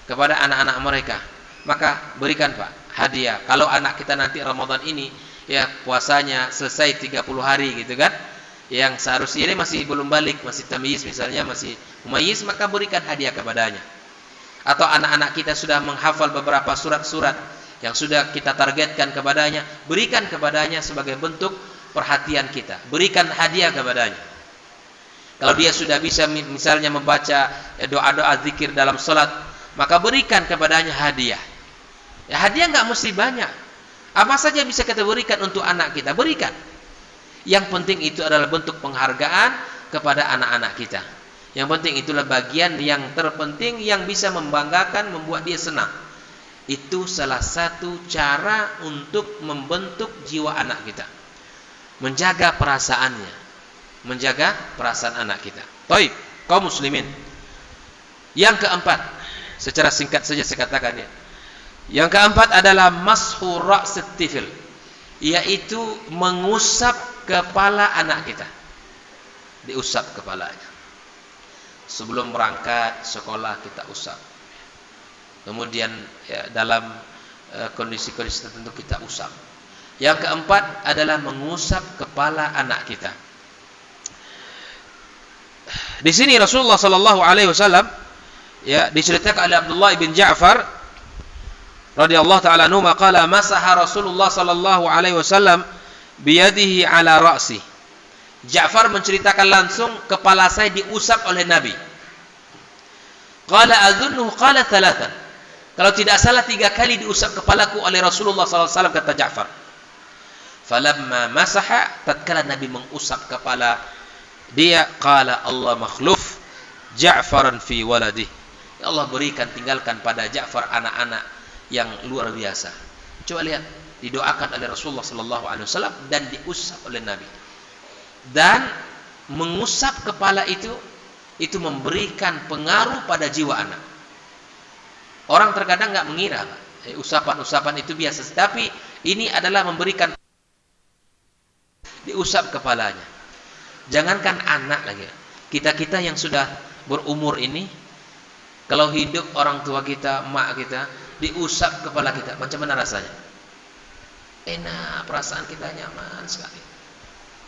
kepada anak-anak mereka. Maka berikan, Pak, hadiah. Kalau anak kita nanti Ramadan ini, ya, puasanya selesai 30 hari gitu kan, yang seharusnya dia masih belum balik, masih tamyiz misalnya, masih mumayyiz, maka berikan hadiah kepadanya. Atau anak-anak kita sudah menghafal beberapa surat-surat yang sudah kita targetkan kepadanya, berikan kepadanya sebagai bentuk perhatian kita, berikan hadiah kepadanya. Kalau dia sudah bisa misalnya membaca doa-doa zikir dalam salat, maka berikan kepadanya hadiah. Ya, hadiah nggak mesti banyak, apa saja bisa kita berikan untuk anak kita, berikan. Yang penting itu adalah bentuk penghargaan kepada anak-anak kita. Yang penting itulah bagian yang terpenting yang bisa membanggakan, membuat dia senang. Itu salah satu cara untuk membentuk jiwa anak kita, menjaga perasaannya, menjaga perasaan anak kita. Baik, kaum muslimin. Yang keempat, secara singkat saja saya katakan, ya. Yang keempat adalah mashu ra'sit tifl, yaitu mengusap kepala anak kita. Diusap kepalanya. Sebelum berangkat sekolah kita usap. Kemudian, ya, dalam kondisi-kondisi tertentu kita usap. Yang keempat adalah mengusap kepala anak kita. Di sini Rasulullah Sallallahu Alaihi Wasallam, ya, diceritakan oleh Abdullah bin Ja'far radhiyallahu taala anhu, maqala masaha Rasulullah Sallallahu Alaihi Wasallam biyadihi ala ra'si. Ja'far menceritakan langsung, kepala saya diusap oleh Nabi. Qala adhunnuhu qala thalathan. Kalau tidak salah 3 kali diusap kepalaku oleh Rasulullah SAW, kata Ja'far. Falamma masaha, tatkala Nabi mengusap kepala dia, qala Allah makhluf Ja'faran fi waladih. Ya Allah, berikan, tinggalkan pada Ja'far anak-anak yang luar biasa. Coba lihat, didoakan oleh Rasulullah SAW dan diusap oleh Nabi. Dan mengusap kepala itu, itu memberikan pengaruh pada jiwa anak. Orang terkadang nggak mengira, usapan-usapan itu biasa, tapi ini adalah memberikan, diusap kepalanya. Jangankan anak lagi, kita yang sudah berumur ini, kalau hidup orang tua kita, emak kita, diusap kepala kita, macam mana rasanya? Enak, perasaan kita nyaman sekali.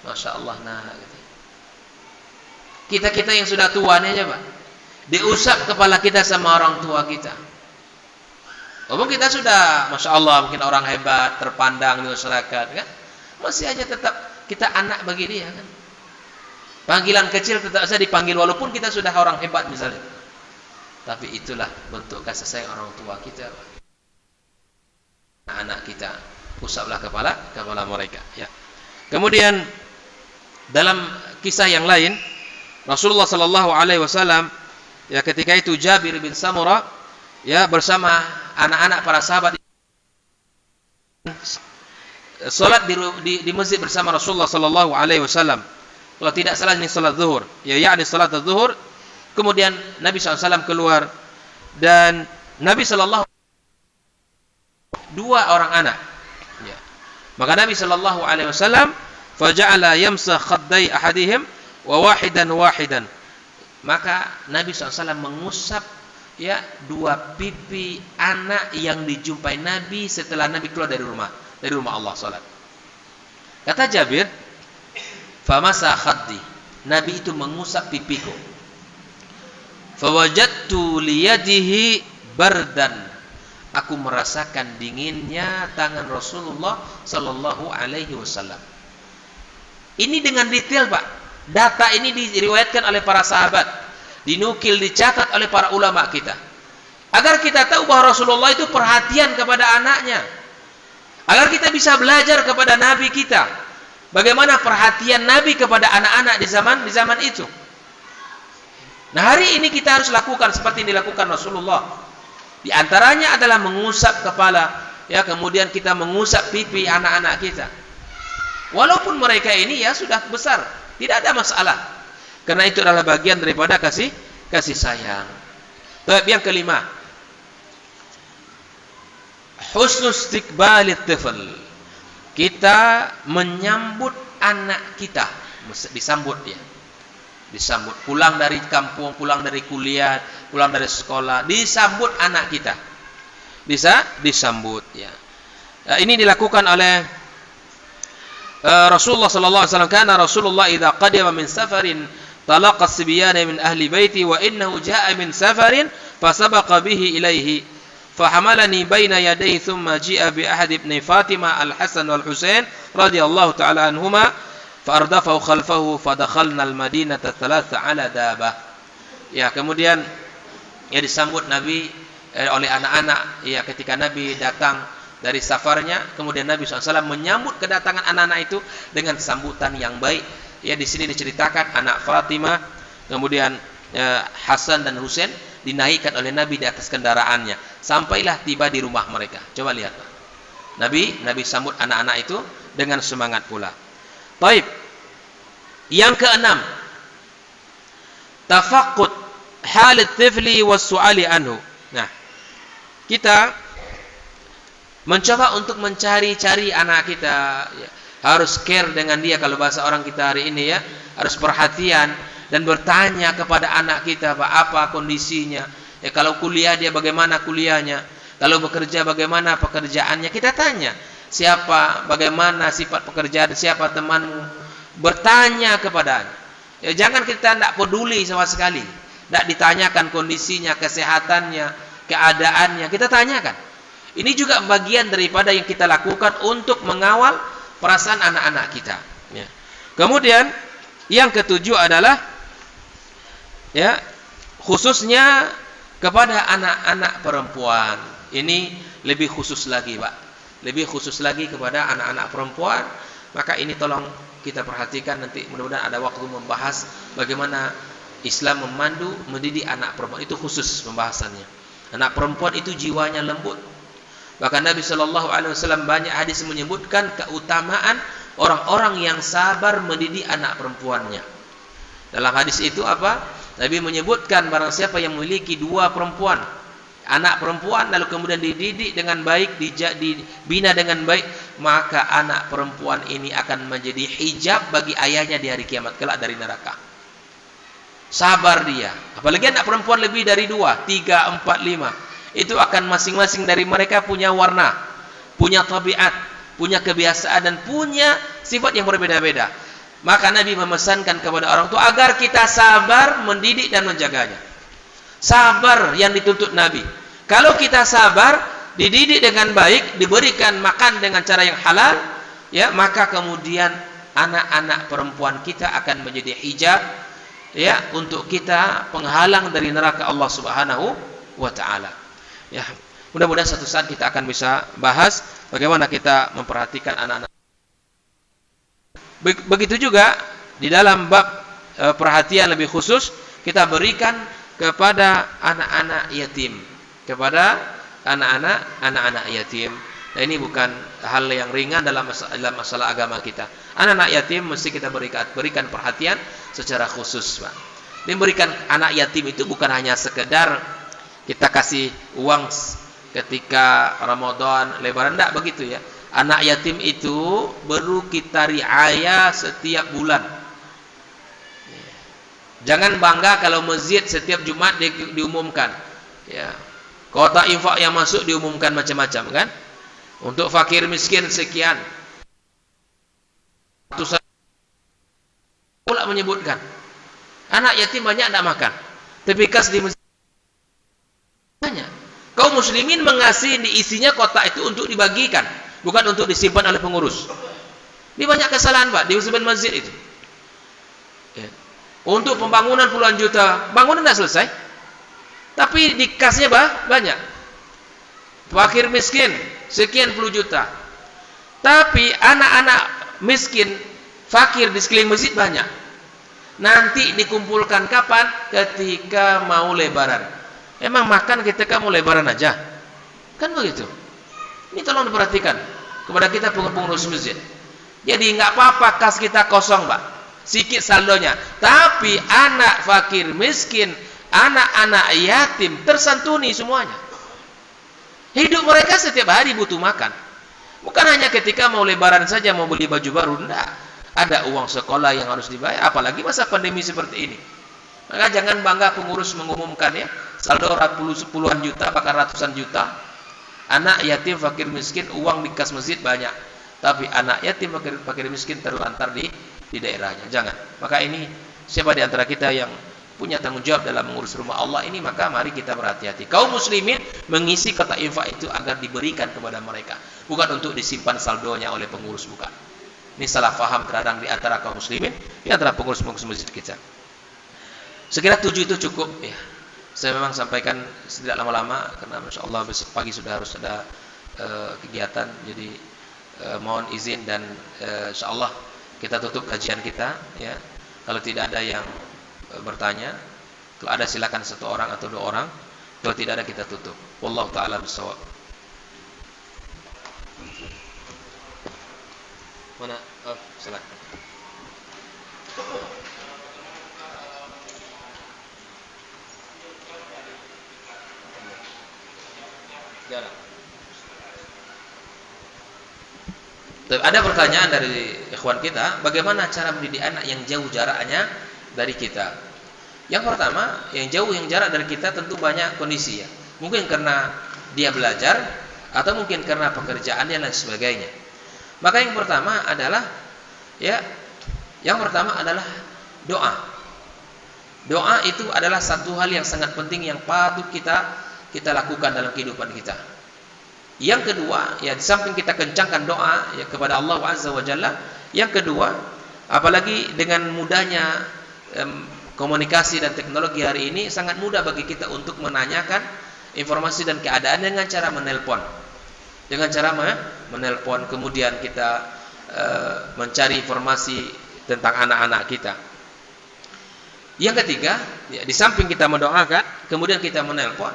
Masya Allah, nah gitu. Kita yang sudah tua nih aja Pak, diusap kepala kita sama orang tua kita. Kita sudah, Masya Allah, mungkin orang hebat, terpandang di masyarakat, kan? Masih aja tetap kita anak bagi dia, kan? Panggilan kecil tetap saja dipanggil, walaupun kita sudah orang hebat misalnya. Tapi itulah bentuk kasih sayang orang tua kita. Anak kita, usaplah kepala mereka. Ya. Kemudian dalam kisah yang lain, Rasulullah Sallallahu Alaihi Wasallam, ya ketika itu Jabir bin Samurah, ya bersama anak-anak para sahabat salat di masjid bersama Rasulullah Sallallahu Alaihi Wasallam. Kalau tidak salah ini salat zuhur, yakni salat zuhur. Kemudian Nabi SAW keluar dan Nabi SAW dua orang anak. Ya. Maka Nabi Sallallahu Alaihi Wasallam faja'ala yamsah khaddai ahadihim wa wahidan. Maka Nabi SAW mengusap ya dua pipi anak yang dijumpai Nabi setelah Nabi keluar dari rumah Allah salat. Kata Jabir, famasa khaddi, Nabi itu mengusap pipiku. Fawajadtu liyadihi bardan, aku merasakan dinginnya tangan Rasulullah Sallallahu Alaihi Wasallam. Ini dengan detail Pak. Data ini diriwayatkan oleh para sahabat, dinukil, dicatat oleh para ulama kita, agar kita tahu bahwa Rasulullah itu perhatian kepada anaknya, agar kita bisa belajar kepada Nabi kita, bagaimana perhatian Nabi kepada anak-anak di zaman itu. Nah, hari ini kita harus lakukan seperti yang dilakukan Rasulullah. Di antaranya adalah mengusap kepala, ya, kemudian kita mengusap pipi anak-anak kita. Walaupun mereka ini ya sudah besar, tidak ada masalah. Karena itu adalah bagian daripada kasih sayang. Tapi yang kelima, husnul istiqbalit tifl. Kita menyambut anak kita, disambut dia. Disambut pulang dari kampung, pulang dari kuliah, pulang dari sekolah, disambut anak kita. Bisa disambut ya. Ini dilakukan oleh Rasulullah sallallahu alaihi wasallam. Kana Rasulullah idza qadima min safarin talaqa as-sibyana min ahli baiti wa innahu jaa'a min safarin fasabaqa bihi ilaihi fahamalani baina yadayhi thumma ji'a bi ahad ibn Fatimah al-Hasan wal Husain radhiyallahu ta'ala anhuma fa'ardafahu khalfahu fadakhalna al-Madinata thalatha ala dabah. Ya, kemudian ya disambut Nabi oleh anak-anak ya ketika Nabi datang dari safarnya, kemudian Nabi SAW menyambut kedatangan anak-anak itu dengan sambutan yang baik. Ya, di sini diceritakan anak Fatimah, kemudian Hasan dan Husain dinaikkan oleh Nabi di atas kendaraannya sampailah tiba di rumah mereka. Coba lihat, Nabi sambut anak-anak itu dengan semangat pula. Baik. Yang keenam, tafaqqud hal at-tifli was-su'ali anhu. Nah, kita mencoba untuk mencari-cari anak kita, ya. Harus care dengan dia, kalau bahasa orang kita hari ini ya, harus perhatian dan bertanya kepada anak kita, Pak, apa kondisinya? Ya, kalau kuliah dia bagaimana kuliahnya? Kalau bekerja bagaimana pekerjaannya? Kita tanya, siapa, bagaimana sifat pekerjaan, siapa temanmu? Bertanya kepadanya. Ya, jangan kita tidak peduli sama sekali. Tidak ditanyakan kondisinya, kesehatannya, keadaannya, kita tanyakan. Ini juga bagian daripada yang kita lakukan untuk mengawal perasaan anak-anak kita. Ya. Kemudian yang ketujuh adalah ya khususnya kepada anak-anak perempuan. Ini lebih khusus lagi, Pak. Lebih khusus lagi kepada anak-anak perempuan. Maka ini tolong kita perhatikan, nanti mudah-mudahan ada waktu membahas bagaimana Islam memandu mendidik anak perempuan. Itu khusus pembahasannya. Anak perempuan itu jiwanya lembut. Bahkan Nabi SAW banyak hadis menyebutkan keutamaan orang-orang yang sabar mendidik anak perempuannya. Dalam hadis itu apa? Nabi menyebutkan barang siapa yang memiliki 2 perempuan, anak perempuan, lalu kemudian dididik dengan baik, dibina dengan baik, maka anak perempuan ini akan menjadi hijab bagi ayahnya di hari kiamat kelak dari neraka. Sabar dia. Apalagi anak perempuan lebih dari 2, 3, 4, 5. Itu akan masing-masing dari mereka punya warna, punya tabiat, punya kebiasaan, dan punya sifat yang berbeda-beda. Maka Nabi memesankan kepada orang tua agar kita sabar mendidik dan menjaganya. Sabar yang dituntut Nabi. Kalau kita sabar, dididik dengan baik, diberikan makan dengan cara yang halal, ya, maka kemudian anak-anak perempuan kita akan menjadi hijab, ya, untuk kita, penghalang dari neraka Allah Subhanahu wa taala. Ya, mudah-mudahan satu saat kita akan bisa bahas bagaimana kita memperhatikan anak-anak. Begitu juga di dalam bab perhatian lebih khusus kita berikan kepada anak-anak yatim, kepada anak-anak yatim. Nah, ini bukan hal yang ringan dalam masalah agama kita. Anak-anak yatim mesti kita berikan perhatian secara khusus, Pak. Memberikan anak yatim itu bukan hanya sekedar kita kasih uang ketika Ramadan, Lebaran, enggak begitu ya. Anak yatim itu perlu kita riayah setiap bulan. Jangan bangga kalau masjid setiap Jumat diumumkan, ya, kota infak yang masuk diumumkan macam-macam, kan? Untuk fakir miskin sekian. Pula menyebutkan anak yatim banyak tidak makan, tapi kas di masjid banyak. Kaum muslimin mengasih isinya kotak itu untuk dibagikan, bukan untuk disimpan oleh pengurus. Ini banyak kesalahan, Pak, di sebuah masjid itu. Ya. Untuk pembangunan puluhan juta, bangunan tidak selesai, tapi dikasnya banyak. Fakir miskin sekian puluh juta, tapi anak-anak miskin, fakir di sekeliling masjid banyak. Nanti dikumpulkan kapan? Ketika mau Lebaran. Emang makan ketika mau Lebaran aja? Kan begitu. Ini tolong diperhatikan kepada kita pengurus masjid. Jadi nggak apa-apa kas kita kosong, Pak, sikit saldonya, tapi anak fakir miskin, anak-anak yatim tersantuni semuanya. Hidup mereka setiap hari butuh makan. Bukan hanya ketika mau Lebaran saja, mau beli baju baru, enggak. Ada uang sekolah yang harus dibayar, apalagi masa pandemi seperti ini. Maka jangan bangga pengurus mengumumkan, ya, saldo puluhan juta, bahkan ratusan juta. Anak yatim fakir miskin, uang di kas masjid banyak, tapi anak yatim fakir miskin terlantar di daerahnya. Jangan. Maka ini siapa di antara kita yang punya tanggung jawab dalam mengurus rumah Allah ini, maka mari kita berhati-hati. Kaum muslimin mengisi kotak infak itu agar diberikan kepada mereka, bukan untuk disimpan saldonya oleh pengurus, bukan. Ini salah faham terkadang di antara kaum muslimin, di antara pengurus-pengurus masjid kita. Sekira 7 itu cukup, ya. Saya memang sampaikan tidak lama-lama karena Masya Allah besok pagi sudah harus ada kegiatan. Jadi mohon izin dan Insya Allah kita tutup kajian kita, ya. Kalau tidak ada yang bertanya, kalau ada silakan 1 orang atau 2 orang, kalau tidak ada kita tutup. Wallahu ta'ala bissawab. Mana? Oh, silakan. Jalan. Ada pertanyaan dari ikhwan kita, bagaimana cara mendidik anak yang jauh jaraknya dari kita? Yang pertama, yang jauh yang jarak dari kita tentu banyak kondisi, ya. Mungkin karena dia belajar atau mungkin karena pekerjaannya dan sebagainya. Maka yang pertama adalah, ya, yang pertama adalah doa. Doa itu adalah satu hal yang sangat penting yang patut kita lakukan dalam kehidupan kita. Yang kedua, ya, di samping kita kencangkan doa, ya, kepada Allah Azza wa Jalla, yang kedua, apalagi dengan mudahnya komunikasi dan teknologi hari ini, sangat mudah bagi kita untuk menanyakan informasi dan keadaan dengan cara menelpon. Dengan cara menelpon, kemudian kita mencari informasi tentang anak-anak kita. Yang ketiga, ya, di samping kita mendoakan, kemudian kita menelpon.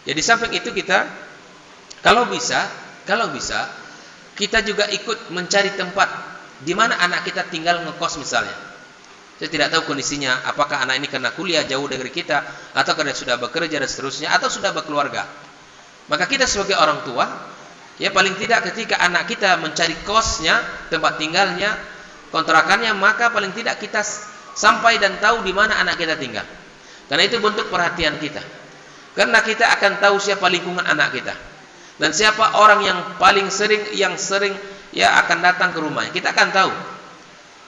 Ya, di samping itu kita, kalau bisa, kita juga ikut mencari tempat di mana anak kita tinggal ngekos misalnya. Saya tidak tahu kondisinya, apakah anak ini karena kuliah jauh dari kita, atau karena sudah bekerja dan seterusnya, atau sudah berkeluarga. Maka kita sebagai orang tua, ya paling tidak ketika anak kita mencari kosnya, tempat tinggalnya, kontrakannya, maka paling tidak kita sampai dan tahu di mana anak kita tinggal. Karena itu bentuk perhatian kita. Karena kita akan tahu siapa lingkungan anak kita. Dan siapa orang yang paling sering, ya akan datang ke rumahnya. Kita akan tahu.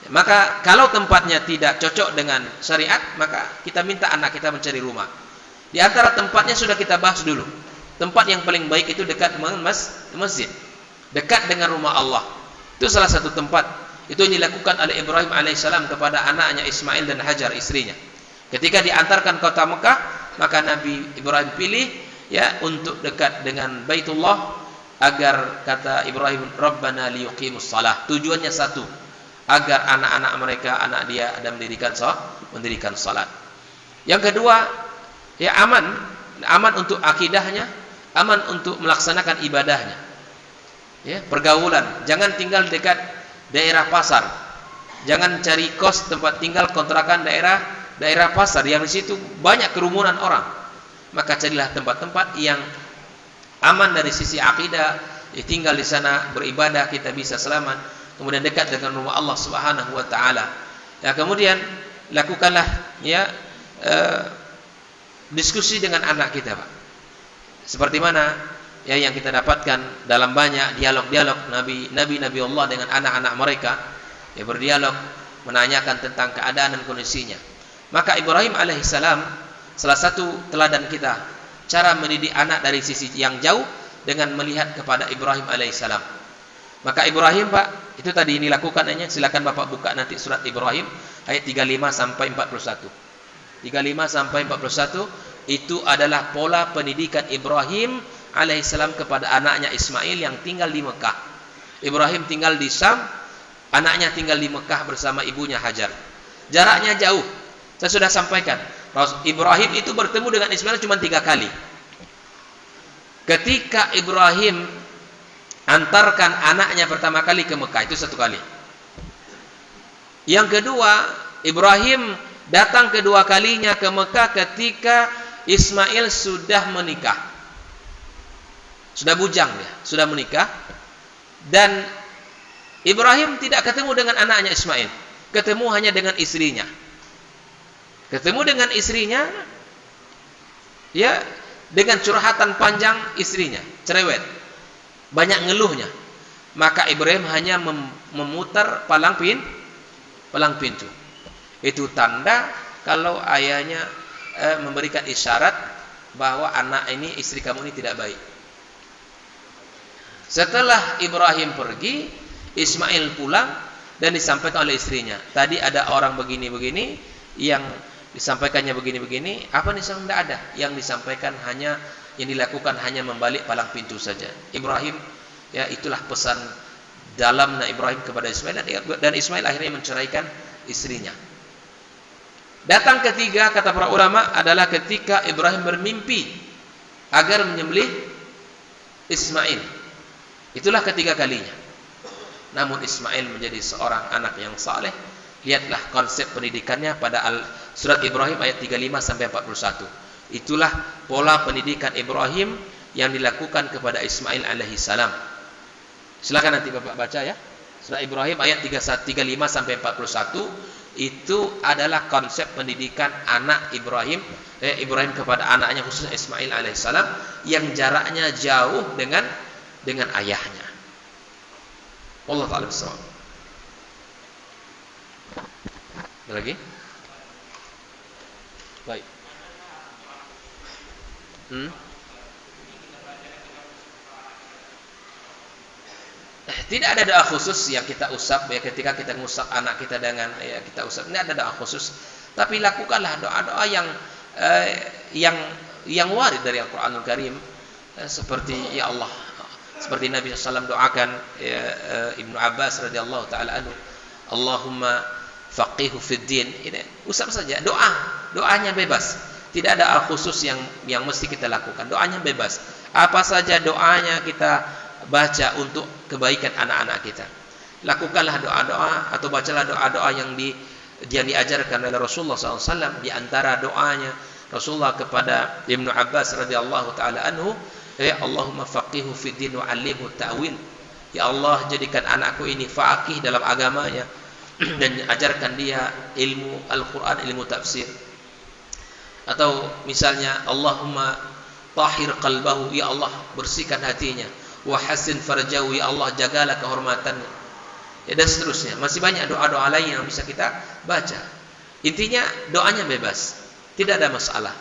Maka kalau tempatnya tidak cocok dengan syariat, maka kita minta anak kita mencari rumah. Di antara tempatnya sudah kita bahas dulu. Tempat yang paling baik itu dekat masjid, dekat dengan rumah Allah. Itu salah satu tempat. Itu yang dilakukan oleh Ibrahim alaihissalam kepada anaknya Ismail dan Hajar istrinya. Ketika diantarkan kota Mekah, maka Nabi Ibrahim pilih ya untuk dekat dengan Baitullah, agar kata Ibrahim, Rabbana liyuqimus shalah. Tujuannya satu, agar anak-anak mereka, anak dia ada mendirikan salat. Yang kedua, ya aman untuk akidahnya, aman untuk melaksanakan ibadahnya. Ya, pergaulan, jangan tinggal dekat daerah pasar. Jangan cari kos tempat tinggal kontrakan daerah pasar yang di situ banyak kerumunan orang. Maka carilah tempat-tempat yang aman dari sisi akidah, ya, tinggal di sana beribadah kita bisa selamat. Kemudian dekat dengan rumah Allah Subhanahu wa taala. Ya, kemudian lakukanlah ya diskusi dengan anak kita, Pak. Seperti mana ya yang kita dapatkan dalam banyak dialog-dialog Nabi Allah dengan anak-anak mereka, ya berdialog menanyakan tentang keadaan dan kondisinya. Maka Ibrahim alaihissalam salah satu teladan kita, cara mendidik anak dari sisi yang jauh dengan melihat kepada Ibrahim alaihissalam. Maka Ibrahim, Pak, itu tadi ini lakukan hanya, silakan Bapak buka nanti surat Ibrahim ayat 35 sampai 41. 35 sampai 41 itu adalah pola pendidikan Ibrahim alaihissalam kepada anaknya Ismail yang tinggal di Mekah. Ibrahim tinggal di Syam, anaknya tinggal di Mekah bersama ibunya Hajar. Jaraknya jauh. Saya sudah sampaikan, Ibrahim itu bertemu dengan Ismail cuma 3 kali. Ketika Ibrahim antarkan anaknya pertama kali ke Mekah, itu 1 kali. Yang kedua, Ibrahim datang kedua kalinya ke Mekah ketika Ismail sudah menikah. Sudah bujang dia, sudah menikah. Dan Ibrahim tidak ketemu dengan anaknya Ismail, ketemu hanya dengan istrinya. Ketemu dengan istrinya, ya, dengan curhatan panjang istrinya, cerewet, banyak ngeluhnya. Maka Ibrahim hanya memutar palang pintu. Itu tanda kalau ayahnya memberikan isyarat bahwa anak ini, istri kamu ini tidak baik. Setelah Ibrahim pergi, Ismail pulang dan disampaikan oleh istrinya, tadi ada orang begini-begini, yang disampaikannya begini-begini. Apa nih? Tidak ada. Yang disampaikan hanya, yang dilakukan hanya membalik palang pintu saja. Ibrahim, ya itulah pesan dalamnya Ibrahim kepada Ismail, dan Ismail akhirnya menceraikan istrinya. Datang ketiga, kata para ulama, adalah ketika Ibrahim bermimpi agar menyembelih Ismail. Itulah ketiga kalinya. Namun Ismail menjadi seorang anak yang saleh. Lihatlah konsep pendidikannya pada surat Ibrahim ayat 35 sampai 41. Itulah pola pendidikan Ibrahim yang dilakukan kepada Ismail alaihissalam. Silakan nanti Bapak baca ya. Surah Ibrahim ayat 35 sampai 41 itu adalah konsep pendidikan anak Ibrahim kepada anaknya, khususnya Ismail alaihissalam, yang jaraknya jauh dengan ayahnya. Wallahu ta'ala bissawab. Ada lagi? Baik. Tidak ada doa khusus yang kita usap ya ketika kita ngusap anak kita dengan ya kita usap. Tidak ada doa khusus. Tapi lakukanlah doa-doa yang warid dari Al-Qur'anul Karim, seperti ya Allah, seperti Nabi SAW doakan ya, Ibnu Abbas radhiyallahu taala anhu, Allahumma faqihu fid din. Ini usap saja, doanya bebas. Tidak ada hal khusus yang mesti kita lakukan. Doanya bebas. Apa saja doanya kita baca untuk kebaikan anak-anak kita. Lakukanlah doa-doa atau bacalah doa-doa yang yang diajarkan oleh Rasulullah SAW. Di antara doanya Rasulullah kepada Ibnu Abbas radhiyallahu taala anhu, ya Allahumma faqihu fid din wa 'allimhu ta'wil. Ya Allah, jadikan anakku ini faqih dalam agamanya dan ajarkan dia ilmu Al-Qur'an, ilmu tafsir. Atau misalnya Allahumma tahhir qalbahu, ya Allah bersihkan hatinya, wa hassin farjahu, ya Allah jagalah kehormatannya. Ya, dan seterusnya. Masih banyak doa-doa lain yang bisa kita baca. Intinya doanya bebas. Tidak ada masalah.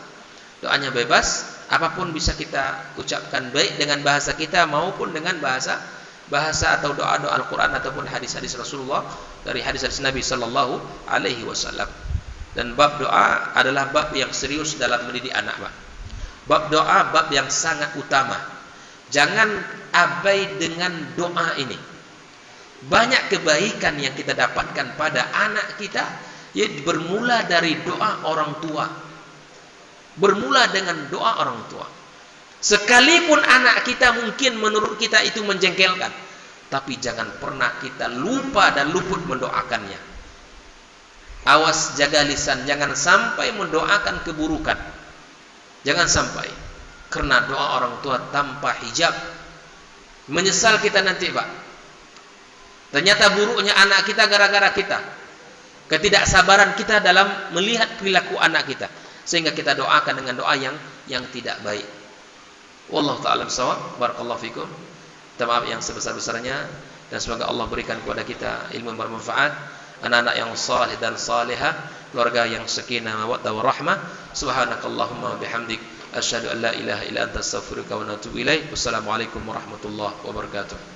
Doanya bebas, apapun bisa kita ucapkan, baik dengan bahasa kita maupun dengan bahasa atau doa-doa Al-Qur'an ataupun hadis-hadis Rasulullah dari hadis-hadis Nabi sallallahu alaihi wasallam. Dan bab doa adalah bab yang serius dalam mendidik anak, Pak. Bab doa bab yang sangat utama. Jangan abai dengan doa ini. Banyak kebaikan yang kita dapatkan pada anak kita ya bermula dari doa orang tua. Bermula dengan doa orang tua. Sekalipun anak kita mungkin menurut kita itu menjengkelkan, tapi jangan pernah kita lupa dan luput mendoakannya. Awas, jaga lisan, jangan sampai mendoakan keburukan. Jangan sampai. Karena doa orang tua tanpa hijab, menyesal kita nanti, Pak. Ternyata buruknya anak kita gara-gara kita. Ketidaksabaran kita dalam melihat perilaku anak kita, sehingga kita doakan dengan doa yang tidak baik. Wallahu ta'ala bishawab. Barakallahu fikum. Minta maaf yang sebesar-besarnya, dan semoga Allah berikan kepada kita ilmu yang bermanfaat, anak-anak yang saleh dan salihah, keluarga yang sakinah mawaddah warahmah. Subhanakallahumma bihamdik asyhadu an la ilaha illa anta astaghfiruka wa atubu ilaik. Wassalamualaikum warahmatullahi wabarakatuh.